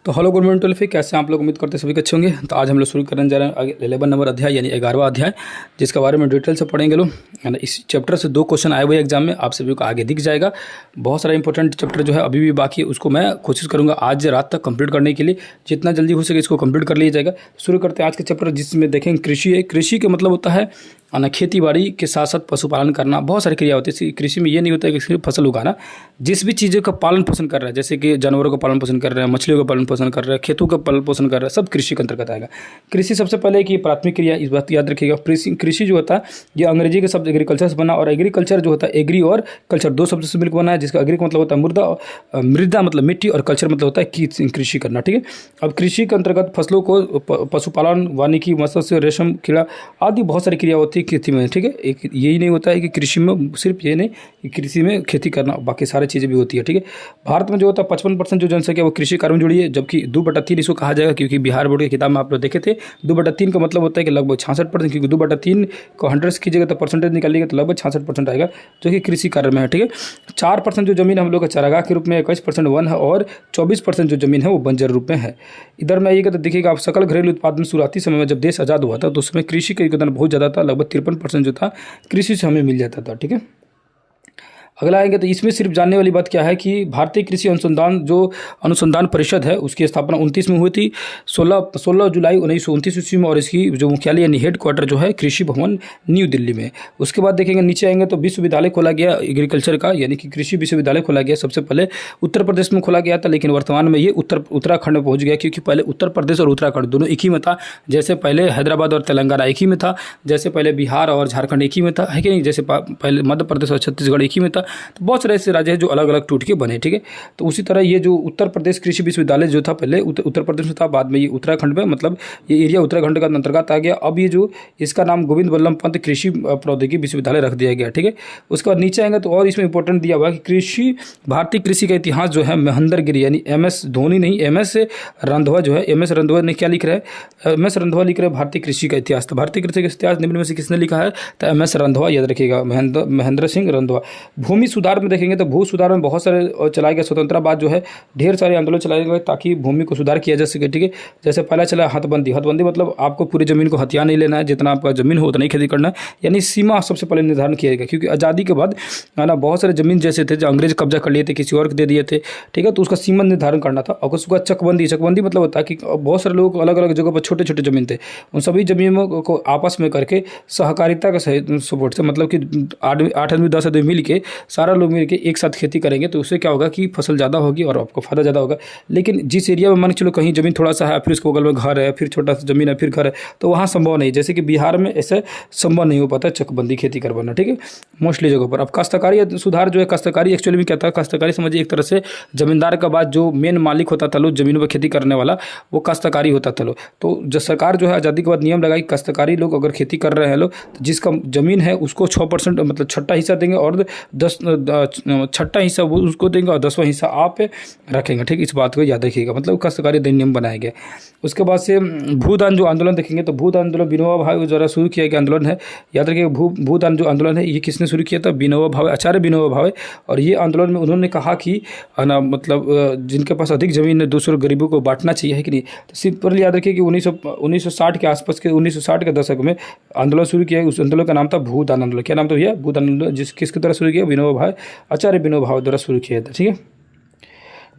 तो hello good morning twelfth, कैसे आप लोग? उम्मीद करते सभी अच्छे होंगे। तो आज हम लोग शुरू करने जा रहे हैं 11 नंबर अध्याय यानी 11वां अध्याय, जिसके बारे में डिटेल से पढ़ेंगे लोग, है ना। इस चैप्टर से 2 क्वेश्चन आए हुए एग्जाम में, आप सभी को आगे दिख जाएगा। बहुत सारा इंपॉर्टेंट चैप्टर जो है अभी भी बाकी है, उसको मैं कोशिश करूँगा आज रात तक कंप्लीट करने के लिए, जितना जल्दी हो सके इसको कंप्लीट कर लिया जाएगा। शुरू करते हैं आज के चैप्टर, जिसमें देखेंगे कृषि है। कृषि का मतलब होता है ना खेती बाड़ी के साथ साथ पशुपालन करना। बहुत सारी क्रिया होती है कृषि में। ये नहीं होता है कि सिर्फ फसल उगाना, जिस भी चीज़ों का पालन पोषण कर रहा है, जैसे कि जानवरों का पालन पोषण कर रहे हैं, मछलियों का पालन पोषण कर रहे हैं, खेतों का पालन पोषण कर रहे हैं, सब कृषि के अंतर्गत आएगा। कृषि सबसे पहले की प्राथमिक क्रिया, इस बात याद रखिएगा। कृषि जो होता है ये अंग्रेजी के शब्द एग्रीकल्चर से बना, और एग्रीकल्चर जो होता है एग्री और कल्चर 2 शब्द से मिलकर बना है, जिसका एग्री का मतलब होता है मृदा मतलब मिट्टी, और कल्चर मतलब होता है कृषि करना, ठीक है। अब कृषि के अंतर्गत फसलों को पशुपालन, वानिकी, मत्स्य, रेशम, कीड़ा आदि बहुत सारी क्रिया होती है खेती में, ठीक है। एक यही नहीं होता है कि कृषि में सिर्फ ये नहीं कि कृषि में खेती करना, बाकी सारी चीज़ें भी होती है, ठीक है। भारत में जो होता है 55% जो जनसंख्या वो कृषि कार्य में जुड़ी है, जबकि 2/3 इसको कहा जाएगा, क्योंकि बिहार बोर्ड की किताब में आप लोग देखे थे 2/3 का मतलब होता है कि लगभग 66%, क्योंकि 2/3 को 100 कीजिएगा तो परसेंटेज निकालिएगा तो लगभग 66% आएगा, जो कि कृषि कार्य में है, ठीक है। 4% जो जमीन हम लोग का चारागाह के रूप में, 21% वन है, और 24% जो जमीन है वो बंजर रूप में है। इधर में आइएगा तो देखिएगा आप, सकल घरेलू उत्पादन शुरुआती समय में जब देश आज़ाद हुआ था तो उसमें कृषि का योगदान बहुत ज़्यादा था, लगभग 53% जो था कृषि से हमें मिल जाता था, ठीक है। अगला आएंगे तो इसमें सिर्फ जानने वाली बात क्या है कि भारतीय कृषि अनुसंधान परिषद है, उसकी स्थापना 29 में हुई थी, 16 जुलाई 1929 ईस्वी में, और इसकी जो मुख्यालय यानी हेड क्वार्टर जो है कृषि भवन न्यू दिल्ली में। उसके बाद देखेंगे नीचे आएंगे तो विश्वविद्यालय खोला गया एग्रीकल्चर का, यानी कि कृषि विश्वविद्यालय खोला गया। सबसे पहले उत्तर प्रदेश में खोला गया था, लेकिन वर्तमान में ये उत्तराखंड में पहुंच गया, क्योंकि पहले उत्तर प्रदेश और उत्तराखंड दोनों एक ही में था। जैसे पहले हैदराबाद और तेलंगाना एक ही में था, जैसे पहले बिहार और झारखंड एक ही में था, है कि नहीं, जैसे पहले मध्य प्रदेश और छत्तीसगढ़ एक ही में था। तो बहुत सारे ऐसे राज्य हैं जो अलग अलग टूट के बने, ठीक है। तो उसी तरह ये जो उत्तर प्रदेश कृषि विश्वविद्यालय जो था पहले उत्तर प्रदेश में था, बाद में ये उत्तराखंड में, मतलब ये एरिया उत्तराखंड का अंतर्गत आ गया। अब ये जो इसका नाम गोविंद वल्लभ पंत कृषि प्रौद्योगिकी विश्वविद्यालय रख दिया गया, ठीक है। उसके बाद नीचे आएंगे तो और इसमें इंपॉर्टेंट दिया हुआ है कि भारतीय कृषि का इतिहास जो है महेंद्रगिरी, यानी MS धोनी नहीं, MS रंधवा जो है, MS रंधवा ने क्या लिख रहा है, MS रंधवा लिख रहे हैं भारतीय कृषि का इतिहास। तो भारतीय कृषि का इतिहास निम्न में से किसने लिखा है, तो MS रंधवा, याद रखिएगा, महेंद्र सिंह रंधवा। भूमि सुधार में देखेंगे तो भू सुधार में बहुत सारे चलाए गए। स्वतंत्रता बाद जो है ढेर सारे आंदोलन चलाए गए ताकि भूमि को सुधार किया जा सके, ठीक है। जैसे पहला चला हथबंदी मतलब आपको पूरी जमीन को हथिया नहीं लेना है, जितना आपका जमीन हो उतना ही खेती करना है, यानी सीमा सबसे पहले निर्धारण किया गया, क्योंकि आज़ादी के बाद है ना बहुत सारे जमीन जैसे थे जो अंग्रेज कब्जा कर लिए थे, किसी और को दे दिए थे, ठीक है। तो उसका सीमा निर्धारण करना था। और उसके बाद चकबंदी मतलब होता है कि बहुत सारे लोग अलग अलग जगह पर छोटे छोटे जमीन थे, उन सभी जमीनों को आपस में करके सहकारिता का सपोर्ट से, मतलब कि 8 आदमी 10 आदमी मिल के, सारा लोग मिल के एक साथ खेती करेंगे तो उससे क्या होगा कि फसल ज़्यादा होगी और आपको फायदा ज़्यादा होगा। लेकिन जिस एरिया में मान के चलो कहीं ज़मीन थोड़ा सा है, फिर उसके बगल में घर है, फिर छोटा सा ज़मीन है, फिर घर है, तो वहाँ संभव नहीं, जैसे कि बिहार में ऐसे संभव नहीं हो पाता चकबंदी खेती करवाना, ठीक है, मोस्टली जगहों पर। अब काश्तकारी सुधार जो है, काश्तकारी एक्चुअली में क्या था, काश्तकारी समझिए एक तरह से जमींदार का बाद जो मेन मालिक होता था लोग जमीनों पर खेती करने वाला, वो काश्तकारी होता था लोग। तो जो सरकार जो है आज़ादी के बाद नियम लगाई, काश्तकारी लोग अगर खेती कर रहे हैं लोग, तो जिसका ज़मीन है उसको 6% मतलब छठा हिस्सा देंगे, और 10 छठा हिस्सा वो उसको देंगे, और 10वां हिस्सा आप रखेंगे, ठीक। इस बात को याद रखिएगा, मतलब काश्तकारी अधिनियम बनाया गया। उसके बाद से भूदान जो आंदोलन देखेंगे तो भूदान आंदोलन विनोबा भावे द्वारा शुरू किया गया आंदोलन है, याद रखिएगा। भूदान जो आंदोलन है ये किसने शुरू किया था, विनोबा भावे, आचार्य विनोबा भावे। और ये आंदोलन में उन्होंने कहा कि ना मतलब जिनके पास अधिक जमीन है दूसरों गरीबों को बांटना चाहिए, है कि नहीं। तो सिंपल याद रखिए कि 1960 के आसपास के 1960 के दशक में आंदोलन शुरू किया। उस आंदोलन का नाम था भूदान आंदोलन। क्या नाम था भैया, भूदान आंदोलन, किसके द्वारा शुरू किया, विनोबा भावे, आचार्य विनोबा भावे द्वारा शुरू किया था, ठीक है।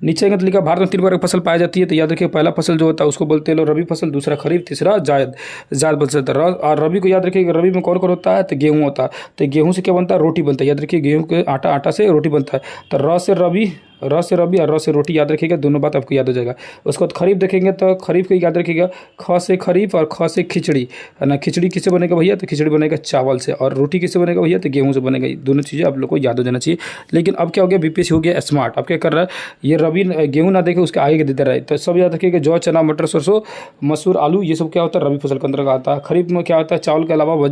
नीचे का लिखा भारत में 3 प्रकार की फसल पाई जाती है, तो याद रखिए पहला फसल जो होता है उसको बोलते हैं लोग रबी फसल, दूसरा खरीफ, तीसरा जायद फसल। और रबी को याद रखिए, रबी में कौन कौन होता है, तो गेहूं होता है। तो गेहूं से क्या बनता है, रोटी बनता है, याद रखिए गेहूं के आटा से रोटी बनता है। तो र से रबी और र से रोटी, याद रखिएगा, दोनों बात आपको याद हो जाएगा। उसके बाद खरीफ देखेंगे तो खरीफ को याद रखिएगा, ख से खरीफ और ख से खिचड़ी, है ना। खिचड़ी किससे बनेगा भैया, तो खिचड़ी बनेगा चावल से, और रोटी किससे बनेगा भैया, तो गेहूं से बनेगा। दोनों चीज़ें आप लोग को याद हो जाना चाहिए। लेकिन अब क्या हो गया, BPSC हो गया स्मार्ट। अब क्या कर रहा है, ये रबी गेहूँ ना देखे उसके आगे देते रहे। तो सब याद रखिएगा, जौ, चना, मटर, सरसों, मसूर, आलू, ये सब क्या होता है, रबी फसल के अंतर्गत आता है। खरीफ में क्या होता है, चावल के अलावा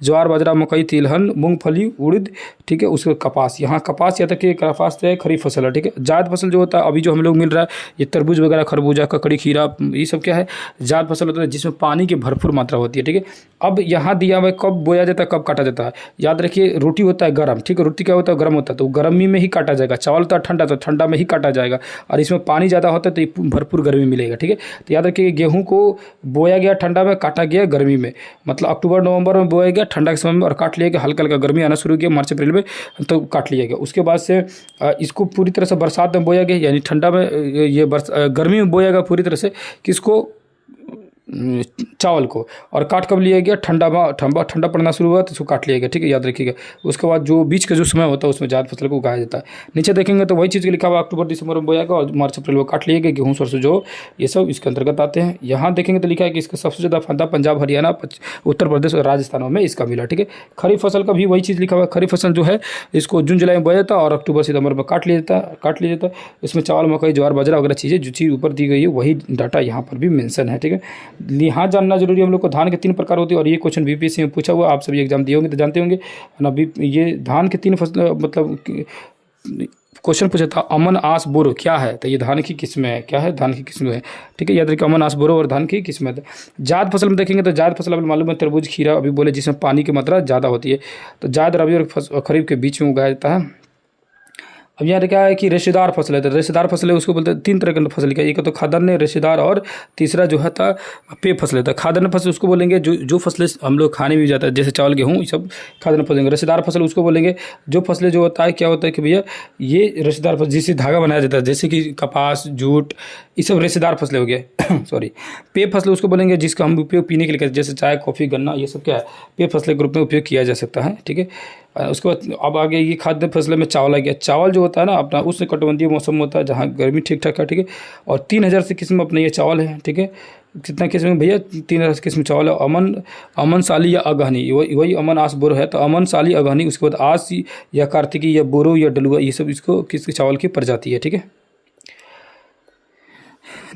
ज्वार, बाजरा, मकई, तिलहन, मूंगफली, उड़द, ठीक है। उसके कपास, यहाँ कपास याद रखिए, कपास है खरीफ फसल है, ठीक है। जायद फसल जो होता है अभी जो हम लोग मिल रहा है ये तरबूज वगैरह, खरबूजा, ककड़ी, खीरा, ये सब क्या है जायद फसल होता है जिसमें पानी की भरपूर मात्रा होती है, ठीक है। अब यहाँ दिया हुआ है कब बोया जाता है कब काटा जाता है, याद रखिए रोटी होता है गर्म, ठीक है, रोटी क्या होता है गर्म होता है तो गर्मी में ही काटा जाएगा, चावल होता है ठंडा तो ठंडा में ही काटा जाएगा, और इसमें पानी ज़्यादा होता है तो भरपूर गर्मी मिलेगा, ठीक है। तो याद रखिए गेहूँ को बोया गया ठंडा में, काटा गया गर्मी में, मतलब अक्टूबर नवंबर में बोया गया ठंडा के समय में और काट लिया गया, हल्का हल्का गर्मी आना शुरू किया मार्च अप्रैल में तो काट लिया गया। उसके बाद से इसको पूरी तरह से बरसात में बोया गया, यानी ठंडा में ये गर्मी में बोया गया पूरी तरह से किसको, चावल को, और काट कब लिया गया ठंडा में, ठंडा पड़ना शुरू हुआ तो इसको काट लिया गया, ठीक है, याद रखिएगा। उसके बाद जो बीच का जो समय होता है उसमें जायद फसल को उगाया जाता है। नीचे देखेंगे तो वही चीज़ लिखा हुआ अक्टूबर दिसंबर में बोया गया और मार्च अप्रैल में काट लिए गए, गेहूँ सरसों जो ये सब इसके अंतर्गत आते हैं। यहाँ देखेंगे तो लिखा है कि इसका सबसे ज़्यादा फायदा पंजाब, हरियाणा, उत्तर प्रदेश और राजस्थानों में इसका मिला, ठीक है। खरीफ फसल का भी वही चीज़ लिखा हुआ है, खरीफ फसल जो है इसको जून जुलाई में बोया जाता है और अक्टूबर सितंबर में काट लिया जाता है। इसमें चावल, मकई, ज्वार, बाजरा वगैरह चीज़ें जो चीज़ ऊपर दी गई है वही डाटा यहाँ पर भी मेंशन है, ठीक है। यहाँ जानना जरूरी हम लोग को धान के 3 प्रकार होते हैं और ये क्वेश्चन बीपीएससी में पूछा हुआ, आप सभी एग्जाम दिए होंगे तो जानते होंगे ना। ये धान के 3 फसल मतलब क्वेश्चन पूछा था अमन, आस, बोरो क्या है, तो ये धान की किस्में है, क्या है धान की किस्में है, ठीक है, याद रखिए अमन, आस, बोरो और धान की किस्में है। जायद फसल में देखेंगे तो जायद फसल अभी मालूम है तरबूज, खीरा अभी बोले जिसमें पानी की मात्रा ज़्यादा होती है, तो जायद रबी और खरीफ के बीच में उगाया जाता है। अब यहाँ क्या है कि रेशेदार फसल है, तो रेशेदार फसल है उसको बोलते हैं 3 तरह की फसल है, एक तो खाद्यान्न, रेशेदार और तीसरा जो है था पेय फसल है। तो खाद्यान्न फसल उसको बोलेंगे जो फसलें हम लोग खाने में जाता है जैसे चावल, गेहूँ, ये सब खाद्यान्न फसल। रेशेदार फसल उसको बोलेंगे जो फसलें जो होता है क्या होता है कि भैया ये रेशेदार फसल जिससे धागा बनाया जाता है जैसे कि कपास, जूट, ये सब रेशेदार फसलें हो गए सॉरी। पेय फसल उसको बोलेंगे जिसका हम उपयोग पीने के लिए जैसे चाय, कॉफ़ी, गन्ना, ये सब क्या है पेय फसलें ग्रुप में उपयोग किया जा सकता है, ठीक है। उसके बाद अब आगे ये खाद्य फसलें में चावल आ गया। चावल जो होता है ना अपना उष्ण कटिबंधीय मौसम होता है जहाँ गर्मी ठीक ठाक है, ठीक है, और 3000 से किस्म अपना ये चावल है, ठीक है। कितना किस्म है भैया 3000 किस्म चावल है। अमन, साली या अगहनी, वही अमन, आस, बोरो है, तो अमन, साली, अगहनी, उसके बाद आस या कार्तिकी या बोरो या डलुआ, ये सब इसको किस चावल की प्रजाति है, ठीक है।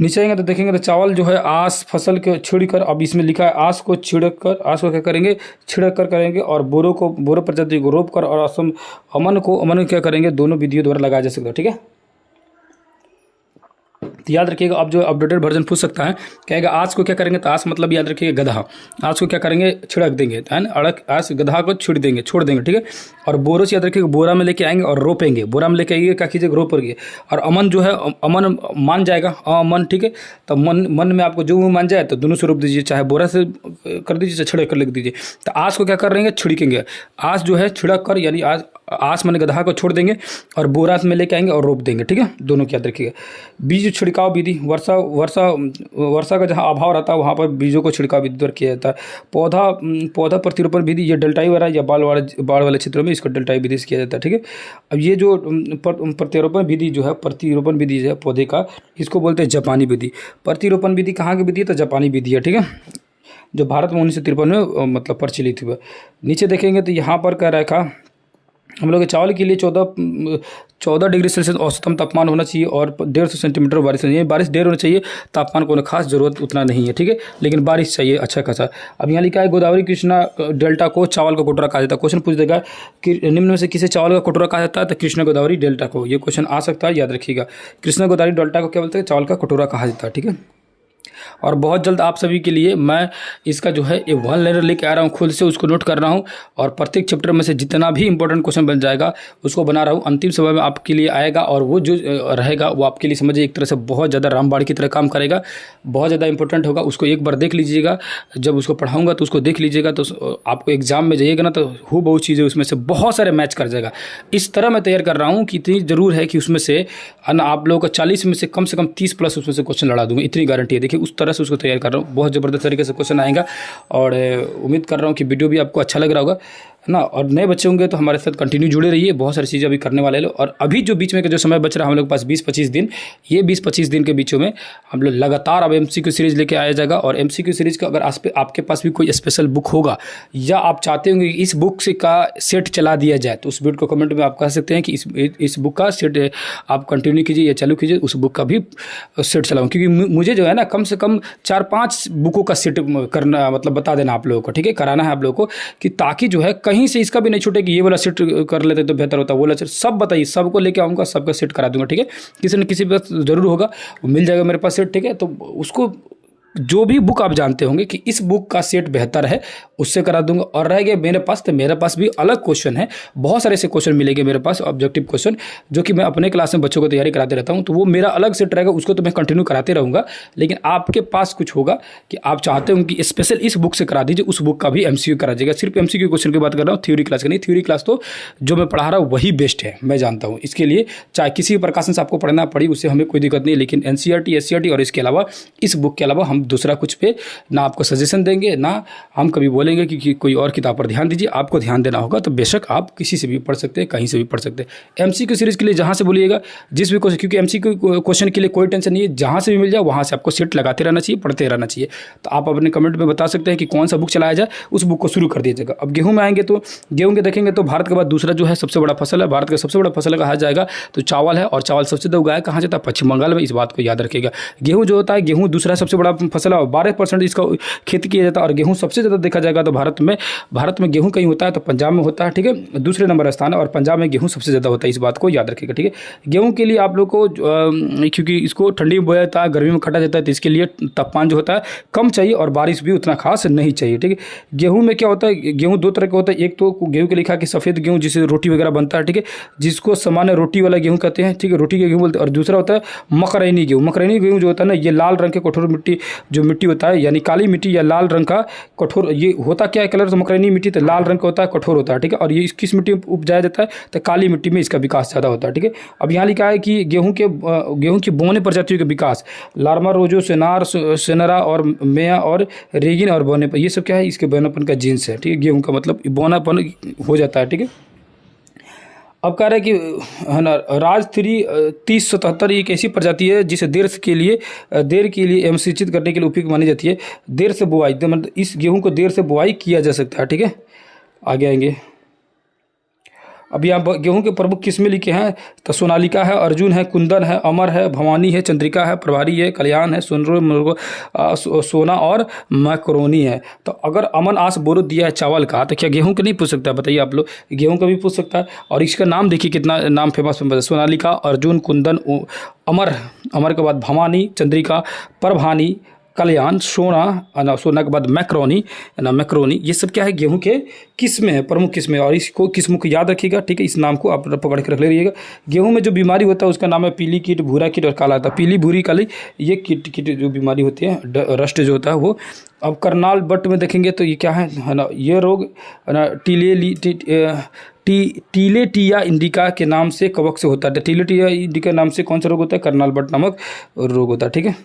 नीचे आएंगे तो देखेंगे तो चावल जो है आस फसल के छिड़कर, अब इसमें लिखा है आस को छिड़कर, आस को क्या करेंगे छिड़क कर करेंगे, और बोरो प्रजाति को रोप कर, और अमन को क्या करेंगे दोनों विधियों द्वारा लगाया जा सकता है, ठीक है। तो याद रखिएगा अब जो अपडेटेड वर्जन पूछ सकता है कहेगा आस को क्या करेंगे, तो आस मतलब याद रखिएगा गधा, आस को क्या करेंगे छिड़क देंगे, है ना, आस गधा को छोड़ देंगे, ठीक है। और बोरो से याद रखिएगा बोरा में लेके आएंगे और रोपेंगे, बोरा में लेके आइए क्या कीजिएगा रोपेंगे। और अमन जो है अमन मान जाएगा अमन, ठीक है, तो मन में आपको जो मान जाए तो दोनों से रोप दीजिए, चाहे बोरा से कर दीजिए चाहे छिड़क कर लिख दीजिए। तो आस को क्या कर रहे हैं छिड़केंगे, आस जो है छिड़क कर यानी आस मन गधा को छोड़ देंगे और बोरा में लेके आएंगे और रोप देंगे, ठीक है, दोनों की याद रखिएगा। बीज छिड़काव विधि, वर्षा का जहाँ अभाव रहता है वहाँ पर बीजों को छिड़काव विधि द्वारा किया जाता है। पौधा प्रतिरोपण विधि, ये डेल्टाई वाला या बाढ़ वाले क्षेत्रों में इसको डेल्टाई विधि से किया जाता है, ठीक है। अब ये जो प्रतिरोपण विधि जो है पौधे का, इसको बोलते हैं जापानी विधि। प्रतिरोपण विधि कहाँ की विधि है, तो जापानी विधि है, ठीक है, जो भारत में 1953 में मतलब प्रचलित हुआ। नीचे देखेंगे तो यहाँ पर क्या रखा हम लोग के चावल के लिए 14 डिग्री सेल्सियस औसतम तापमान होना चाहिए और 150 सेंटीमीटर बारिश होनी चाहिए। बारिश देर होनी चाहिए, तापमान को खास जरूरत उतना नहीं है, ठीक है, लेकिन बारिश चाहिए अच्छा खासा। अब यहाँ लिखा है गोदावरी कृष्णा डेल्टा को चावल का कटोरा कहा जाता है। क्वेश्चन पूछ देगा कि निम्न में से किसे चावल का कटोरा कहा जाता है, तो कृष्णा गोदावरी डेल्टा को, ये क्वेश्चन आ सकता है, याद रखिएगा। कृष्णा गोदावरी डेल्टा को क्या बोलते हैं, चावल का कटोरा कहा जाता है, ठीक है। और बहुत जल्द आप सभी के लिए मैं इसका जो है ये 1 लाइनर लेके आ रहा हूँ, खुद से उसको नोट कर रहा हूँ और प्रत्येक चैप्टर में से जितना भी इंपॉर्टेंट क्वेश्चन बन जाएगा उसको बना रहा हूँ। अंतिम समय में आपके लिए आएगा और वो जो रहेगा वो आपके लिए समझिए एक तरह से बहुत ज़्यादा रामबाण की तरह काम करेगा, बहुत ज़्यादा इंपॉर्टेंट होगा। उसको एक बार देख लीजिएगा, जब उसको पढ़ाऊँगा तो उसको देख लीजिएगा, तो आपको एग्जाम में जाइएगा ना तो बहुत चीज़ें उसमें से बहुत सारे मैच कर जाएगा। इस तरह मैं तैयार कर रहा हूँ कि इतनी जरूर है कि उसमें से आप लोगों का 40 में से कम 30 प्लस उसमें से क्वेश्चन लड़ा दूंगा, इतनी गारंटी है। देखिए उस तरह से उसको तैयार कर रहा हूँ, बहुत ज़बरदस्त तरीके से क्वेश्चन आएगा और उम्मीद कर रहा हूँ कि वीडियो भी आपको अच्छा लग रहा होगा ना। और नए बच्चे होंगे तो हमारे साथ कंटिन्यू जुड़े रहिए, बहुत सारी चीज़ें अभी करने वाले लोग। और अभी जो बीच में का जो समय बच रहा है हम लोग के पास 20-25 दिन, ये 20-25 दिन के बीचों में हम लोग लगातार अब MCQ सीरीज़ लेके आया जाएगा। और MCQ सीरीज़ का अगर आपके पास भी कोई स्पेशल बुक होगा या आप चाहते होंगे इस बुक से का सेट चला दिया जाए तो उस वीडियो को कमेंट में आप कह सकते हैं कि इस बुक का सेट आप कंटिन्यू कीजिए या चालू कीजिए, उस बुक का भी सेट चलाऊँ। क्योंकि मुझे जो है ना कम से कम 4-5 बुकों का सेट करना मतलब बता देना आप लोगों को, ठीक है, कराना है आप लोगों को, कि ताकि जो है कहीं कहीं से इसका भी नहीं छूटे कि ये वाला सेट कर लेते तो बेहतर होता, वो वाला सेट, सब बताइए, सबको लेके आऊँगा, सबका सेट करा दूंगा, ठीक है। किसी न किसी पास जरूर होगा, वो मिल जाएगा मेरे पास सेट, ठीक है। तो उसको जो भी बुक आप जानते होंगे कि इस बुक का सेट बेहतर है, उससे करा दूंगा। और रह गया मेरे पास, तो मेरे पास भी अलग क्वेश्चन है, बहुत सारे ऐसे क्वेश्चन मिलेंगे मेरे पास, ऑब्जेक्टिव क्वेश्चन, जो कि मैं अपने क्लास में बच्चों को तैयारी कराते रहता हूं, तो वो मेरा अलग सेट रहेगा, उसको तो मैं कंटिन्यू कराते रहूंगा। लेकिन आपके पास कुछ होगा कि आप चाहते हो कि स्पेशल इस बुक से करा दीजिए, उस बुक का भी एमसीक्यू करा दीजिएगा। सिर्फ एमसीक्यू क्वेश्चन की बात कर रहा हूँ, थ्योरी क्लास की नहीं। थ्योरी क्लास तो जो मैं पढ़ा रहा हूँ वही बेस्ट है, मैं जानता हूँ। इसके लिए चाहे किसी भी प्रकाशन से आपको पढ़ना पड़ी, उससे हमें कोई दिक्कत नहीं, लेकिन एनसीईआरटी, एससीईआरटी और इसके अलावा इस बुक के अलावा हम दूसरा कुछ पे ना आपको सजेशन देंगे, ना हम कभी बोलेंगे कि कोई और किताब पर ध्यान दीजिए। आपको ध्यान देना होगा तो बेशक आप किसी से भी पढ़ सकते हैं, कहीं से भी पढ़ सकते हैं। एमसीक्यू सीरीज के लिए जहाँ से बोलिएगा, जिस भी क्वेश्चन, क्योंकि एमसीक्यू क्वेश्चन के लिए कोई टेंशन नहीं है, जहाँ से भी मिल जाए वहाँ से आपको सेट लगाते रहना चाहिए, पढ़ते रहना चाहिए। तो आप अपने कमेंट में बता सकते हैं कि कौन सा बुक चलाया जाए, उस बुक को शुरू कर दीजिएगा। अब गेहूँ में आएंगे तो गेहूँ के देखेंगे तो भारत के बाद दूसरा जो है सबसे बड़ा फसल है, भारत का सबसे बड़ा फसल कहा जाएगा तो चावल है, और चावल सबसे ज़्यादा उगाया कहाँ जाता है, पश्चिम बंगाल में। इस बात को याद रखिएगा। गेहूँ जो होता है, गेहूँ दूसरा सबसे बड़ा फसल है और 12% इसका खेती किया जाता है। और गेहूं सबसे ज़्यादा देखा जाएगा तो भारत में गेहूं कहीं होता है तो पंजाब में होता है, ठीक है। दूसरे नंबर स्थान है, और पंजाब में गेहूं सबसे ज़्यादा होता है, इस बात को याद रखिएगा, ठीक है। गेहूं के लिए आप लोग को क्योंकि इसको ठंडी में बोया जाता है, गर्मी में काटा जाता है, तो इसके लिए तापमान जो होता है कम चाहिए और बारिश भी उतना खास नहीं चाहिए, ठीक है। गेहूँ में क्या होता है, गेहूँ दो तरह का होता है। एक तो गेहूँ के लिखा कि सफ़ेद गेहूँ जिससे रोटी वगैरह बनता है, ठीक है, जिसको सामान्य रोटी वाला गेहूँ कहते हैं, ठीक है, रोटी के गेहूँ बोलते हैं। और दूसरा होता है मकरैनी गेहूँ। मकरैनी गेहूँ जो होता है ना, ये लाल रंग के कठोर मिट्टी, जो मिट्टी होता है, यानी काली मिट्टी या लाल रंग का कठोर, ये होता क्या है कलर, तो मकरैनी मिट्टी तो लाल रंग का होता है, कठोर होता है, ठीक है। और ये किस मिट्टी में उपजाया जाता है, तो काली मिट्टी में इसका विकास ज़्यादा होता है, ठीक है। अब यहाँ लिखा है कि गेहूं की बोने प्रजातियों के विकास, लार्मा, रोजो, सेनार, सेनरा और मेया और रेगिन और बोने, ये सब क्या है, इसके बोनापन का जीन्स है, ठीक है। गेहूं का मतलब बोनापन हो जाता है, ठीक है। अब कह रहे हैं कि है ना, राज 3077 एक ऐसी प्रजाति है जिसे देर के लिए एवं सिंचित करने के लिए उपयुक्त मानी जाती है। देर से बुआई, मतलब इस गेहूं को देर से बुआई किया जा सकता है, ठीक है। आगे आएंगे। अब यहाँ गेहूं के प्रमुख किस्में लिखे हैं, तो सोनालिका है, अर्जुन है, कुंदन है, अमर है, भवानी है, चंद्रिका है, प्रभारी है, कल्याण है, सोना और मैक्रोनी है। तो अगर अमन आस बोरो दिया है चावल का, तो क्या गेहूं का नहीं पूछ सकता, बताइए आप लोग। गेहूं का भी पूछ सकता है। और इसका नाम देखिए कितना नाम फेमस है, सोनालिका, अर्जुन, कुंदन, अमर के बाद भवानी, चंद्रिका, प्रभानी, कल्याण, सोना के बाद मैक्रोनी, ये सब क्या है, गेहूं के किस्में है, प्रमुख किस्में। और इसको किस्मों को याद रखिएगा, ठीक है। इस नाम को आप पकड़ के रख लीजिएगा। गेहूं में जो बीमारी होता है उसका नाम है पीली कीट, भूरा कीट और काला होता है। पीली, भूरी, काली, ये कीट जो बीमारी होती है, रस्ट जो होता है वो। अब करनाल बट में देखेंगे तो ये क्या है ना, ये रोग है ना टीलेटिया इंडिका के नाम से, कवक से होता है। टीलेटिया इंडिका नाम से कौन सा रोग होता है, करनाल बट नामक रोग होता है, ठीक है।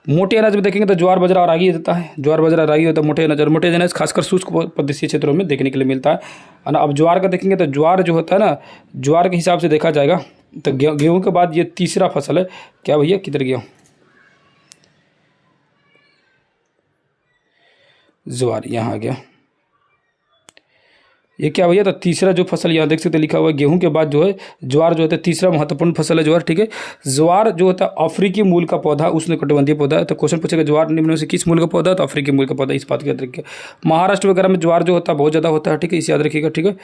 मोटे अनाज में देखेंगे तो ज्वार, बाजरा और रागी देता है। ज्वार, बाजरा, रागी होता है मोटे अनाज। और मोटे अनाज खासकर शुष्क प्रदेशीय क्षेत्रों में देखने के लिए मिलता है ना। अब ज्वार का देखेंगे तो ज्वार जो होता है ना, ज्वार के हिसाब से देखा जाएगा तो गेहूं के बाद ये तीसरा फसल है। क्या भैया, किधर गया, ज्वार, यहाँ आ गया। ये क्या भैया, तो तीसरा जो फसल यहाँ देख सकते लिखा हुआ है, गेहूं के बाद जो है ज्वार जो होता है तीसरा महत्वपूर्ण फसल है ज्वार, ठीक है। ज्वार जो होता है अफ्रीकी मूल का पौधा, उष्णकटिबंधीय पौधा है। तो क्वेश्चन पूछेगा ज्वार निम्न में से किस मूल का पौधा है, तो अफ्रीकी मूल का पौधा, इस बात को याद रखिएगा। महाराष्ट्र वगैरह में ज्वार जो होता है बहुत ज़्यादा होता है, ठीक है, इसे याद रखिएगा, ठीक है।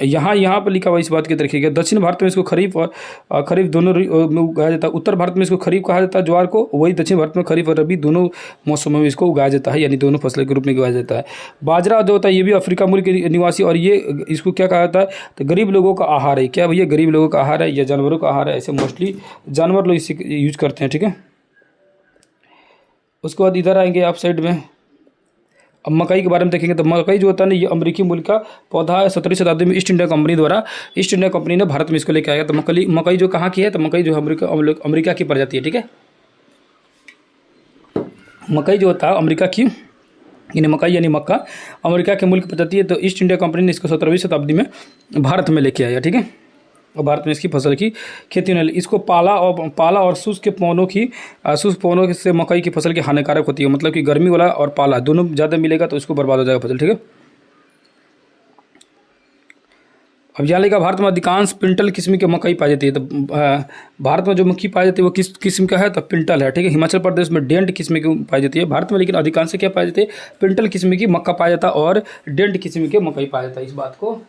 यहाँ पर लिखा हुआ इस बात की रखिएगा। दक्षिण भारत में इसको खरीफ और खरीफ दोनों में उगाया जाता है। उत्तर भारत में इसको खरीफ कहा जाता है ज्वार को, वही दक्षिण भारत में खरीफ और रबी दोनों मौसमों में इसको उगाया जाता है, यानी दोनों फसलों के रूप में उगाया जाता है। बाजरा जो होता है ये भी अफ्रीका मूल के निवासी, और ये इसको क्या कहा जाता है, तो गरीब लोगों का आहार है। क्या भैया, गरीब लोगों का आहार है या जानवरों का आहार है, ऐसे मोस्टली जानवर लोग इसे यूज करते हैं, ठीक है। उसके बाद इधर आएंगे आप साइड में। अब मकई के बारे में देखेंगे तो मकई जो होता है ना, ये अमेरिकी मूल का पौधा है। 17वीं शताब्दी में ईस्ट इंडिया कंपनी ने भारत में इसको लेकर आया। तो मकई जो कहाँ की है, तो मकई जो अमेरिका की प्रजाति है, ठीक है। मकई जो होता है अमेरिका की, यानी मकई यानी मक्का अमेरिका के मूल की प्रजाति है। तो ईस्ट इंडिया कंपनी ने इसको 17वीं शताब्दी में भारत में लेके आया, ठीक है। और भारत में इसकी फसल की खेती होने लगी। इसको पाला और शुष्क पवनों से मकई की फसल की हानिकारक होती है, मतलब कि गर्मी वाला और पाला दोनों ज़्यादा मिलेगा तो इसको बर्बाद हो जाएगा फसल, ठीक है। अब यहाँ लिखा भारत में अधिकांश पिंटल किस्म की मकई पाई जाती है। तो भारत में जो मक्की पाई जाती है वो किस किस्म का है? तो पिंटल है, ठीक है। हिमाचल प्रदेश में डेंट किस्म की पाई जाती है भारत में, लेकिन अधिकांश क्या पाई जाती है? पिंटल किस्म की मक्का पाया जाता है और डेंट किस्म के मकई पाया जाता है। इस बात को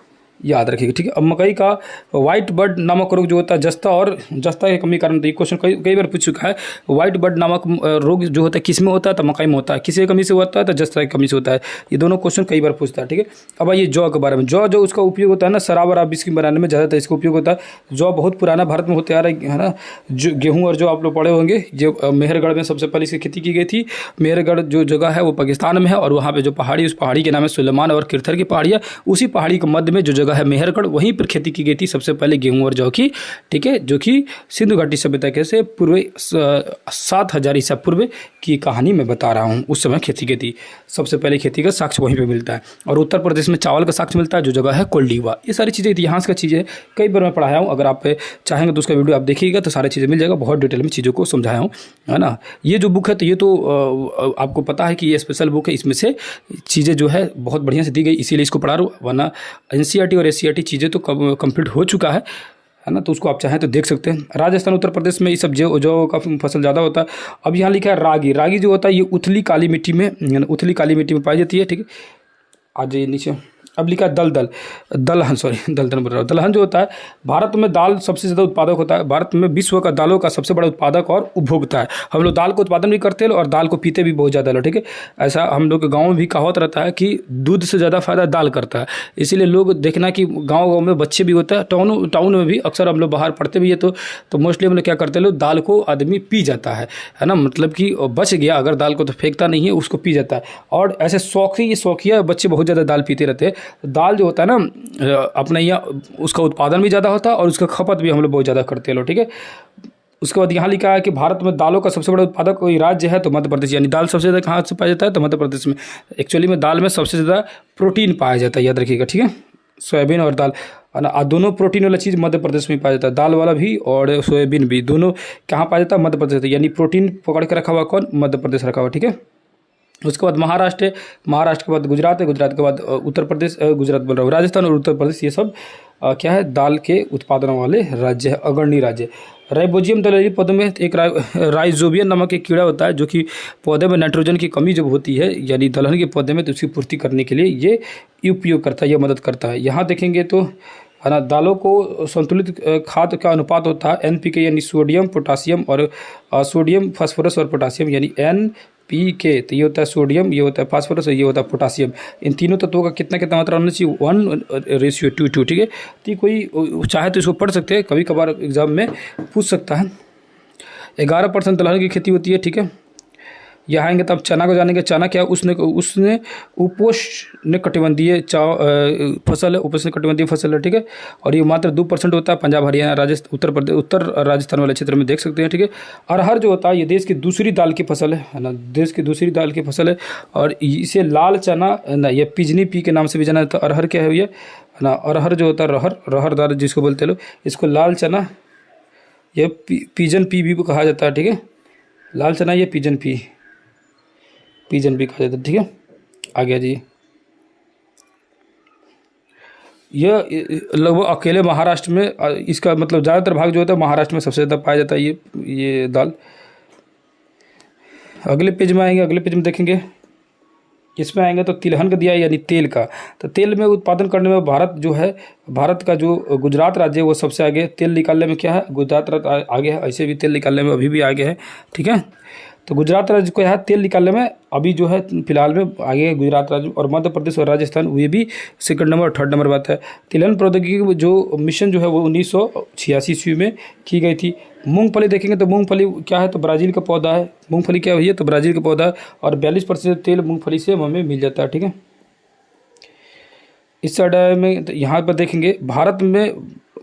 याद रखिएगा, ठीक है। अब मकई का व्हाइट बर्ड नामक रोग जो होता है जस्ता और जस्ता की कमी कारण, ये क्वेश्चन कई बार पूछ चुका है। व्हाइट बर्ड नामक रोग जो होता है किस में होता है? तो मकई में होता है। किसी की कमी से होता है? तो जस्ता की कमी से होता है। ये दोनों क्वेश्चन कई बार पूछता है, ठीक है। अब आइए जौ के बारे में। जौ जो उसका उपयोग होता है ना, शराब और बिस्किट बनाने में ज़्यादातर इसका उपयोग होता है। जौ बहुत पुराना भारत में होते आ रहा है ना। जो गेहूँ और जो आप लोग पढ़े होंगे, जो मेहरगढ़ में सबसे पहले इसकी खेती की गई थी। मेहरगढ़ जो जगह है वो पाकिस्तान में है, और वहाँ पे जो पहाड़ी, उस पहाड़ी के नाम है सुलेमान और किरथर की पहाड़ियाँ। उसी पहाड़ी के मध्य में जो जगह है मेहरगढ़, वहीं पर खेती की गई थी सबसे पहले गेहूं और जौ की, ठीक है। जो कि सिंधु घाटी सभ्यता के से पूर्व 7000 ईसा पूर्व की कहानी मैं बता रहा हूं। उस समय खेती की थी, सबसे पहले खेती का साक्ष्य वहीं पे मिलता है। और उत्तर प्रदेश में चावल का साक्ष्य मिलता है, जो जगह है कोल्डीवा। ये सारी चीज़ें इतिहास का चीज़ें कई बार मैं पढ़ाया हूँ। अगर आप चाहेंगे तो उसका वीडियो आप देखिएगा तो सारी चीज़ें मिल जाएगा। बहुत डिटेल में चीज़ों को समझाया हूँ, है ना। ये जो बुक है तो ये तो आपको पता है कि ये स्पेशल बुक है। इसमें से चीज़ें जो है बहुत बढ़िया से दी गई, इसीलिए इसको पढ़ा रहा हूँ। वरना NCERT और SCERT चीज़ें तो कंप्लीट हो चुका है ना। तो उसको आप चाहें तो देख सकते हैं। राजस्थान उत्तर प्रदेश में ये सब जो का फसल ज़्यादा होता है। अब यहाँ लिखा है रागी। रागी जो होता है ये उथली काली मिट्टी में पाई जाती है, ठीक है। आ जाइए नीचे। अब लिखा है दलहन बोल रहा हूँ। दलहन जो होता है भारत में दाल सबसे ज़्यादा उत्पादक होता है। भारत में विश्व का दालों का सबसे बड़ा उत्पादक और उपभोक्ता है। हम लोग दाल को उत्पादन भी करते हैं और दाल को पीते भी बहुत ज़्यादा लोग, ठीक है। ऐसा हम लोग के गाँव में भी कहावत रहता है कि दूध से ज़्यादा फायदा दाल करता है। इसीलिए लोग देखना कि गाँव में बच्चे भी होता है, टाउन में भी अक्सर हम लोग बाहर पढ़ते भी है तो मोस्टली हम लोग क्या करते हैं, लोग दाल को आदमी पी जाता है ना। मतलब कि बच गया अगर दाल को तो फेंकता नहीं है, उसको पी जाता है। और ऐसे शौकिया बच्चे बहुत ज़्यादा दाल पीते रहते हैं। दाल जो होता है ना अपने यहाँ उसका उत्पादन भी ज़्यादा होता है और उसका खपत भी हम लोग बहुत ज़्यादा करते हैं लोग, ठीक है। उसके बाद यहाँ लिखा है कि भारत में दालों का सबसे बड़ा उत्पादक कोई राज्य है तो मध्य प्रदेश। यानी दाल सबसे ज़्यादा कहाँ से पाया जाता है? तो मध्य प्रदेश में। एक्चुअली में दाल में सबसे ज़्यादा प्रोटीन पाया जाता है, याद रखिएगा, ठीक है। सोयाबीन और दाल, दोनों प्रोटीन वाला चीज़ मध्य प्रदेश में पाया जाता है। दाल वाला भी और सोयाबीन भी, दोनों कहाँ पाया जाता है? मध्य प्रदेश। यानी प्रोटीन पकड़ के रखा हुआ कौन? मध्य प्रदेश रखा हुआ, ठीक है। उसके बाद महाराष्ट्र है, महाराष्ट्र के बाद गुजरात है, गुजरात के बाद उत्तर प्रदेश, गुजरात बोल रहा हूँ, राजस्थान और उत्तर प्रदेश, ये सब क्या है? दाल के उत्पादन वाले राज्य है, अग्रणी राज्य। राइबोजियम दलहनी पौधे में एक राइजोबियम नामक एक कीड़ा होता है जो कि पौधे में नाइट्रोजन की कमी जब होती है यानी दलहन के पौधे में, तो उसकी पूर्ति करने के लिए ये उपयोग करता है, ये मदद करता है। यहाँ देखेंगे तो है ना, दालों को संतुलित खाद का अनुपात होता है NPK यानी सोडियम पोटासियम और सोडियम फास्फोरस और पोटासियम यानी NPK। तो ये होता है सोडियम, ये होता है फास्फोरस और ये होता है पोटासियम। इन तीनों तत्वों का कितना कितना मात्रा होना चाहिए? 1:2:2, ठीक है। तो कोई चाहे तो इसको पढ़ सकते हैं, कभी कभार एग्जाम में पूछ सकता है। 11% दलहन की खेती होती है, ठीक है। यहाँ आएंगे तब चना को जानेंगे। चना क्या? उसने उपोष्ण कटिबंधीय फसल है, उपोष्ण कटिबंधीय फसल है, ठीक है। और ये मात्र 2% होता है। पंजाब, हरियाणा, राजस्थान, उत्तर प्रदेश, उत्तर राजस्थान वाले क्षेत्र में देख सकते हैं, ठीक है। अरहर जो होता है ये देश की दूसरी दाल की फसल है ना, देश की दूसरी दाल की फसल है। और इसे लाल चना ना, ये पिजनी पी के नाम से भी जाना जाता है। अरहर क्या है ये ना? अरहर जो होता है रहर दाल जिसको बोलते हैं लोग, इसको लाल चना, ये पिजन पी भी कहा जाता है, ठीक है। लाल चना ये पिजन भी कहा जाता है, ठीक है। आ गया जी। यह लगभग अकेले महाराष्ट्र में इसका मतलब ज़्यादातर भाग जो होता है महाराष्ट्र में सबसे ज़्यादा पाया जाता है ये दाल। अगले पेज में आएंगे, अगले पेज में देखेंगे, इसमें आएंगे तो तिलहन का दिया है यानी तेल का। तो तेल में उत्पादन करने में भारत जो है, भारत का जो गुजरात राज्य है वो सबसे आगे। तेल निकालने में क्या है? गुजरात राज्य आगे है, ऐसे भी तेल निकालने में अभी भी आगे है, ठीक है। तो गुजरात राज्य को यहाँ तेल निकालने में अभी जो है फिलहाल में आगे है गुजरात राज्य। और मध्य प्रदेश और राजस्थान ये भी सेकंड नंबर और थर्ड नंबर बात है। तिलहन प्रौद्योगिकी जो मिशन जो है वो 1986 ईस्वी में की गई थी। मूंगफली देखेंगे तो मूंगफली क्या है? तो ब्राज़ील का पौधा है। मूंगफली क्या हुई है? तो ब्राज़ील का पौधा है और 42% तेल मूंगफली से हमें मिल जाता है, ठीक है। इस साइड में यहाँ पर देखेंगे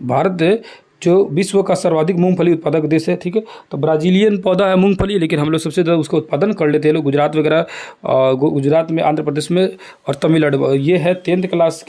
भारत जो विश्व का सर्वाधिक मूंगफली उत्पादक देश है, ठीक है। तो ब्राज़ीलियन पौधा है मूंगफली, लेकिन हम लोग सबसे ज़्यादा उसका उत्पादन कर लेते हैं लोग गुजरात वगैरह, गुजरात में, आंध्र प्रदेश में और तमिलनाडु। ये है 10th क्लास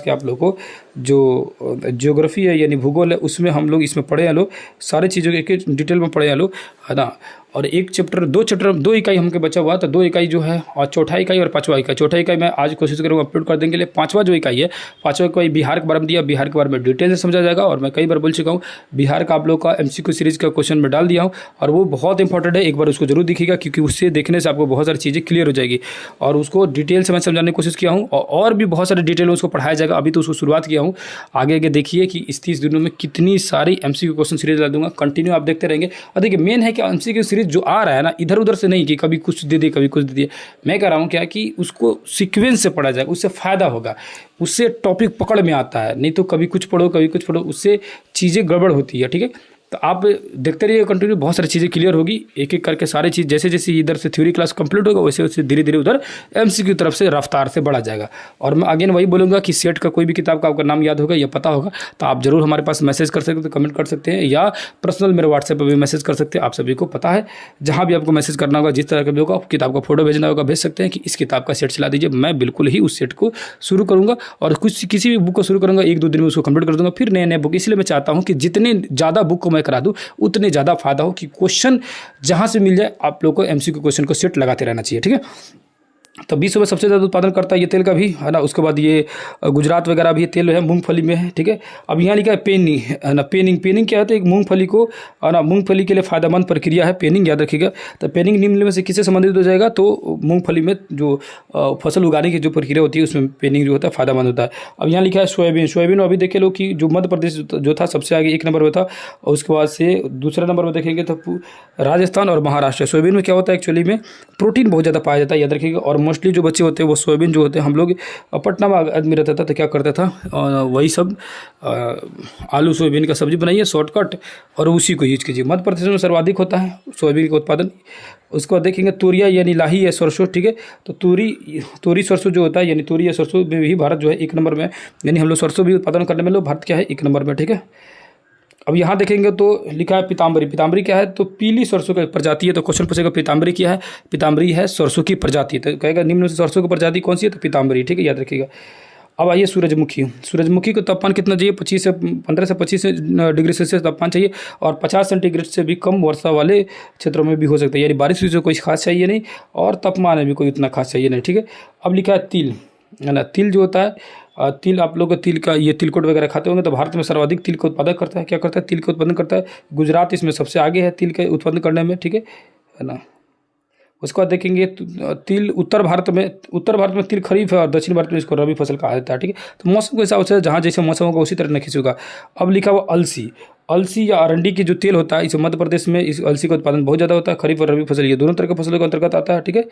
के आप लोगों को जो ज्योग्राफी है यानी भूगोल है उसमें हम लोग इसमें पढ़े हैं लोग, सारी चीज़ों के डिटेल में पढ़े हैं लोग, है ना। और एक चैप्टर 2 इकाई हमके बचा हुआ, तो 2 इकाई जो है और चौथा इकाई और 5वां इकाई। चौथा इकाई मैं आज कोशिश करूँगा अपलोड कर देने के लिए। 5वां जो इकाई है, 5वां इकाई बिहार के बारे में दिया, बिहार के बारे में डिटेल से समझा जाएगा। और मैं कई बार बोल चुका हूँ बिहार का आप लोग का MCQ सीरीज़ का क्वेश्चन में डाल दिया हूँ, और वो बहुत इंपॉर्टेंट है, एक बार उसको जरूर देखिएगा, क्योंकि उससे देखने से आपको बहुत सारी चीज़ें क्लियर हो जाएगी। और उसको डिटेल से मैं समझाने की कोशिश किया हूँ, और भी बहुत सारे डिटेल उसको पढ़ाया जाएगा। अभी तो उसको शुरुआत किया हूँ, आगे आगे देखिए कि इस 30 दिनों में कितनी सारी MCQ क्वेश्चन सीरीज ला दूंगा। कंटिन्यू आप देखते रहेंगे। और देखिए मेन है कि MCQ सीरीज जो आ रहा है ना, इधर उधर से नहीं कि कभी कुछ दे दे कभी कुछ दे दिए। मैं कह रहा हूँ क्या कि उसको सीक्वेंस से पढ़ा जाएगा, उससे फ़ायदा होगा, उससे टॉपिक पकड़ में आता है। नहीं तो कभी कुछ पढ़ो कभी कुछ पढ़ो, उससे चीज़ें गड़बड़ होती है। ठीक है, तो आप देखते रहिए कंटिन्यू, बहुत सारी चीज़ें क्लियर होगी एक एक करके। सारी चीज़ जैसे जैसे इधर से थ्योरी क्लास कंप्लीट होगा, वैसे वैसे धीरे धीरे उधर MCQ की तरफ से रफ्तार से बढ़ा जाएगा। और मैं अगेन वही बोलूँगा कि सेट का कोई भी किताब का आपका नाम याद होगा या पता होगा तो आप जरूर हमारे पास मैसेज कर सकते हो, कमेंट कर सकते हैं, या पर्सनल मेरे व्हाट्सएप पर भी मैसेज कर सकते हैं। आप सभी को पता है, जहाँ भी आपको मैसेज करना होगा, जिस तरह का भी होगा, किताब का फोटो भेजना होगा, भेज सकते हैं कि इस किताब का सेट चला दीजिए। मैं बिल्कुल ही उस सेट को शुरू करूँगा, और किसी भी बुक को शुरू करूँगा 1-2 दिन में उसको कंप्लीट कर दूँगा, फिर नए नए बुक। इसलिए मैं चाहता हूँ कि जितने ज़्यादा बुक को मैं करा दूँ उतने ज़्यादा फायदा हो, कि क्वेश्चन जहां से मिल जाए आप लोग को MCQ क्वेश्चन को सेट लगाते रहना चाहिए। ठीक है, तो विश्व में सबसे ज़्यादा उत्पादन करता है ये तेल का भी है ना। उसके बाद ये गुजरात वगैरह भी तेल है मूंगफली में है। ठीक है, अब यहाँ लिखा है पेनिंग है ना। पेनिंग क्या होता है? एक मूंगफली को है ना, मूंगफली के लिए फायदेमंद प्रक्रिया है पेनिंग, याद रखिएगा। तो पेनिंग निम्न में से किससे संबंधित हो जाएगा? तो मूंगफली में जो फसल उगाने की जो प्रक्रिया होती है उसमें पेनिंग जो होता है फायदेमंद होता है। अब यहाँ लिखा है सोयाबीन अभी देखे लो कि जो मध्य प्रदेश जो था सबसे आगे 1 नंबर पर था, और उसके बाद से दूसरे नंबर पर देखेंगे तो राजस्थान और महाराष्ट्र। सोयाबीन में क्या होता है? एक्चुअली में प्रोटीन बहुत ज़्यादा पाया जाता है, याद रखिएगा। और मोस्टली जो बच्चे होते हैं वो सोयाबीन जो होते हैं, हम लोग पटना में आदमी रहता था तो क्या करता था, वही सब आलू सोयाबीन का सब्जी बनाइए शॉर्टकट, और उसी को यूज कीजिए। मध्य प्रदेश में सर्वाधिक होता है सोयाबीन का उत्पादन। उसको देखेंगे तुरिया यानी लाही या सरसों। ठीक है, तो तोरी सरसों जो होता है, यानी तोरी या सरसों में भी भारत जो है 1 नंबर में, यानी हम लोग सरसों भी उत्पादन करने में लोग भारत क्या है 1 नंबर में। ठीक है, अब यहाँ देखेंगे तो लिखा है पीताम्बरी क्या है? तो पीली सरसों की प्रजाति है। तो क्वेश्चन पूछेगा पीताम्बरी क्या है? पीताम्बरी है सरसों की प्रजाति। तो कहेगा निम्न में से सरसों की प्रजाति कौन सी है? तो पीताम्बरी। ठीक है, याद रखिएगा। अब आइए सूरजमुखी को तापमान कितना चाहिए? 15 से 25 डिग्री सेल्सियस तापमान चाहिए, और 50 सेंटीग्रेड से भी कम वर्षा वाले क्षेत्रों में भी हो सकता है, यानी बारिश से कोई खास चाहिए नहीं, और तापमान में भी कोई उतना खास चाहिए नहीं। ठीक है, अब लिखा है तिल है ना। तिल जो होता है, तिल आप लोग तिल का ये तिलकुट वगैरह खाते होंगे। तो भारत में सर्वाधिक तिल का उत्पादन करता है, क्या करता है? तिल का उत्पादन करता है गुजरात, इसमें सबसे आगे है तिल के उत्पादन करने में। ठीक है ना। उसके बाद देखेंगे तिल उत्तर भारत में तिल खरीफ है, और दक्षिण भारत में इसको रबी फसल कहा जाता है। ठीक है, तो मौसम के हिसाब से जहाँ जैसे मौसम होगा उसी तरह न खींचेगा। अब लिखा हुआ अलसी या अरंडी की जो तेल होता है, इस मध्य प्रदेश में इस अलसी का उत्पादन बहुत ज़्यादा होता है। खरीफ और रबी फसल ये दोनों तरह के फसलों के अंतर्गत आता है। ठीक है,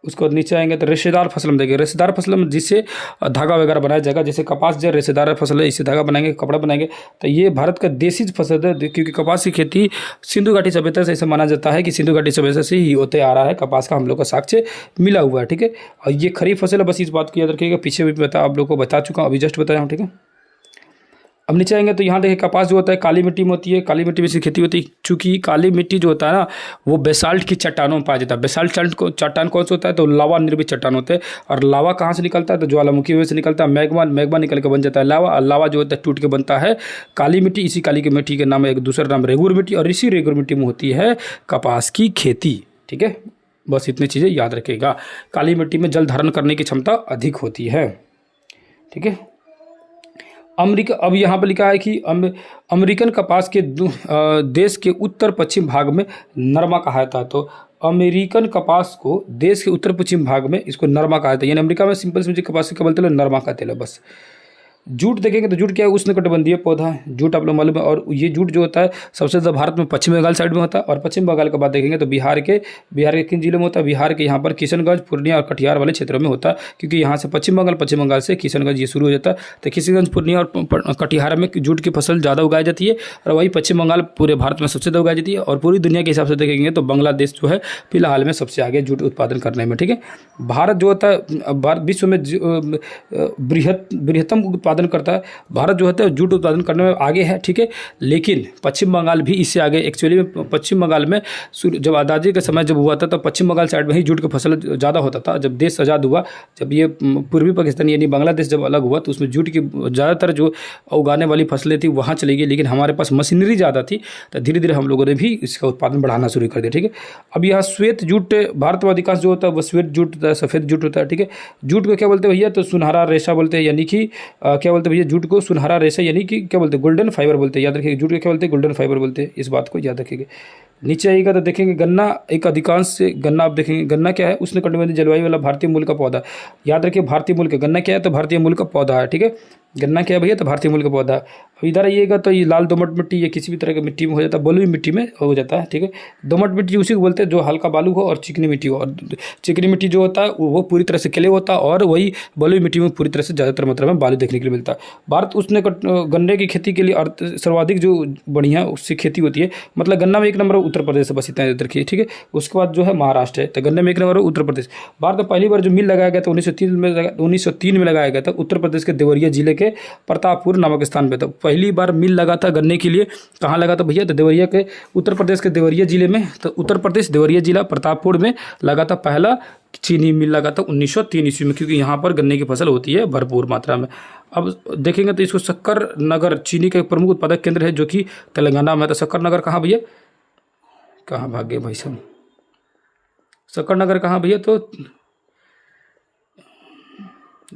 उसको नीचे आएंगे तो रेशेदार फसल में देखेंगे। रेशेदार फसल में जिससे धागा वगैरह बनाया जाएगा, जैसे कपास जो रेशेदार फसल है, इससे धागा बनाएंगे, कपड़ा बनाएंगे। तो ये भारत का देसी फसल है, क्योंकि कपास की खेती सिंधु घाटी सभ्यता से ऐसा माना जाता है कि सिंधु घाटी सभ्यता से ही होते आ रहा है। कपास का हम लोग का साक्ष्य मिला हुआ है। ठीक है, और ये खरीफ फसल है, बस इस बात को याद रखिएगा। पीछे भी आप लोग को बता चुका हूँ, अभी जस्ट बताया हूँ। ठीक है, अब नीचे आएंगे तो यहाँ देखिए कपास जो होता है काली मिट्टी में होती है, काली मिट्टी में इसकी खेती होती है। चूँकि काली मिट्टी जो होता है ना, वो बेसाल्ट की चट्टानों में पाया जाता है। बेसाल्ट चट्टान कौन सा होता है? तो लावा निर्मित चट्टान होते हैं। और लावा कहाँ से निकलता है? तो ज्वालामुखी वजह से निकलता है। मैग्मा निकल के बन जाता है लावा, और लावा जो होता है टूट के बनता है काली मिट्टी। इसी काली की मिट्टी के नाम है एक दूसरा नाम रेगुर मिट्टी, और इसी रेगुर मिट्टी में होती है कपास की खेती। ठीक है, बस इतनी चीज़ें याद रखेगा। काली मिट्टी में जल धारण करने की क्षमता अधिक होती है। ठीक है, अमेरिका, अब यहाँ पर लिखा है कि अमेरिकन कपास के देश के उत्तर पश्चिम भाग में नरमा कहा जाता है। तो अमेरिकन कपास को देश के उत्तर पश्चिम भाग में इसको नरमा कहा जाता है, यानी अमेरिका में सिंपल समझिए कपास का बोलते हैं नरमा का तेल है बस। जूट देखेंगे तो जूट क्या है? उष्णकटिबंधीय पौधा है जूट, आप लोग मालूम है। और ये जूट जो होता है सबसे ज़्यादा भारत में पश्चिम बंगाल साइड में होता है। और पश्चिम बंगाल के बाद देखेंगे तो बिहार के किन जिलों में होता है? बिहार के यहाँ पर किशनगंज, पूर्णिया और कटिहार वाले क्षेत्रों में होता है, क्योंकि यहाँ से पश्चिम बंगाल से किशनगंज ये शुरू हो जाता है। तो किशनगंज, पूर्णिया और कटिहार में जूट की फसल ज़्यादा उगाई जाती है, और वही पश्चिम बंगाल पूरे भारत में सबसे ज़्यादा उगाई जाती है। और पूरी दुनिया के हिसाब से देखेंगे तो बांग्लादेश जो है फिलहाल में सबसे आगे जूट उत्पादन करने में। ठीक है, भारत जो होता है, भारत विश्व में बृहत्तम उत्पादन उत्पादन करता है। भारत जो है जूट उत्पादन करने में आगे है, ठीक है, लेकिन पश्चिम बंगाल भी इससे आगे। एक्चुअली में पश्चिम बंगाल में जब आज़ादी का समय जब हुआ था तो पश्चिम बंगाल साइड में ही जूट की फसल ज़्यादा होता था। जब देश आज़ाद हुआ, जब ये पूर्वी पाकिस्तान यानी बांग्लादेश जब अलग हुआ, तो उसमें जूट की ज़्यादातर जो उगाने वाली फसलें थी वहाँ चली गई, लेकिन हमारे पास मशीनरी ज़्यादा थी, तो धीरे धीरे हम लोगों ने भी इसका उत्पादन बढ़ाना शुरू कर दिया, ठीक है। अब यहाँ श्वेत जूट, भारत में अधिकांश जो होता है वो श्वेत जूट होता है, सफ़ेद जूट होता है, ठीक है। जूट को क्या बोलते हैं भैया, तो सुनहरा रेशा बोलते हैं, यानी कि क्या बोलते हैं भैया, जूट को सुनहरा रेशा यानी कि क्या बोलते हैं, गोल्डन फाइबर बोलते हैं। याद रखिएगा, जूट को क्या बोलते हैं, गोल्डन फाइबर बोलते हैं, इस बात को याद रखिएगा। नीचे आइएगा तो देखेंगे गन्ना, एक अधिकांश से गन्ना आप देखेंगे, गन्ना क्या है, उष्णकटिबंधीय जलवायु वाला भारतीय मूल का पौधा। याद रखिए भारतीय मूल का, गन्ना क्या है, तो भारतीय मूल का पौधा है, ठीक है। गन्ना क्या है भैया, तो भारतीय मूल का पौधा। अब इधर आइएगा तो ये लाल दोमट मिट्टी, ये किसी भी तरह की मिट्टी में हो जाता है, बलुई मिट्टी में हो जाता है, ठीक है। दोमट मिट्टी उसी को बोलते हैं जो हल्का बालू हो और चिकनी मिट्टी हो, और चिकनी मिट्टी जो होता है वो पूरी तरह से क्ले होता है, और वही बलुई मिट्टी में पूरी तरह से ज़्यादातर मात्रा में बालू देखने के लिए मिलता है। भारत उसने गन्ने की खेती के लिए सर्वाधिक जो बढ़िया उससे खेती होती है, मतलब गन्ना में एक नंबर उत्तर प्रदेश है, बस इतना याद रखिए, ठीक है। उसके बाद जो है महाराष्ट्र है, तो गन्ने में एक नंबर उत्तर प्रदेश। भारत में पहली बार जो मिल लगाया गया था 1903 में लगाया गया था, उत्तर प्रदेश के देवरिया जिले के प्रतापपुर नामक स्थान पे था। पहली बार मिल लगा था गन्ने के लिए, कहाँ लगा था भैया, तो देवरिया के, उत्तर प्रदेश के देवरिया जिले में। तो उत्तर प्रदेश देवरिया जिला प्रतापपुर में लगा था पहला चीनी मिल लगा था 1903 ईस्वी में, क्योंकि यहाँ पर गन्ने की फसल होती है भरपूर मात्रा में। अब देखेंगे तो इसको शक्कर नगर चीनी का एक प्रमुख उत्पादक केंद्र है जो कि तेलंगाना में है। तो शक्कर नगर कहाँ भैया, कहाँ भाग गए भाई साहब, शक्कर नगर कहाँ भैया, तो